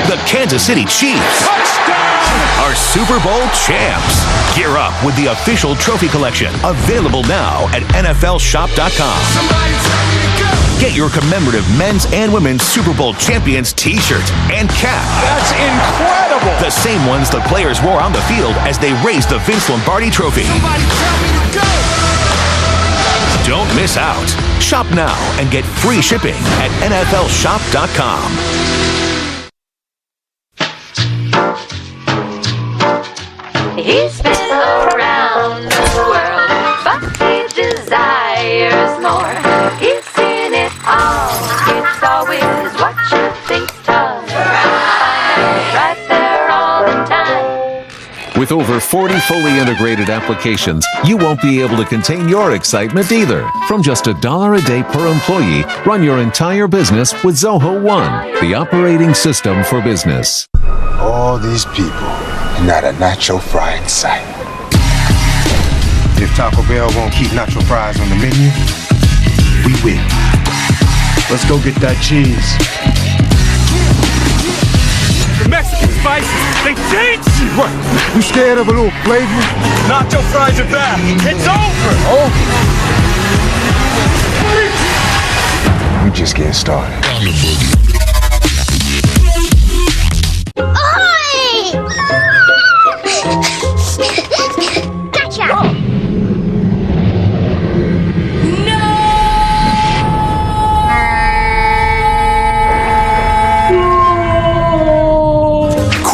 The Kansas City Chiefs are Super Bowl champs. Gear up with the official trophy collection, available now at NFLshop.com. Get your commemorative men's and women's Super Bowl champions t-shirt and cap. That's incredible! The same ones the players wore on the field as they raised the Vince Lombardi trophy. Don't miss out. Shop now and get free shipping at NFLshop.com. He's been around the world, but he desires more. He's seen it all. It's always what you think's tough. Right there all the time. With over 40 fully integrated applications, you won't be able to contain your excitement either. From just $1 a day per employee, run your entire business with Zoho One, the operating system for business. All these people, not a nacho fry in sight. If Taco Bell won't keep nacho fries on the menu, we win. Let's go get that cheese. The Mexican spices, they taste you! What? You scared of a little flavor? Nacho fries are back. It's over! Oh. We just getting started.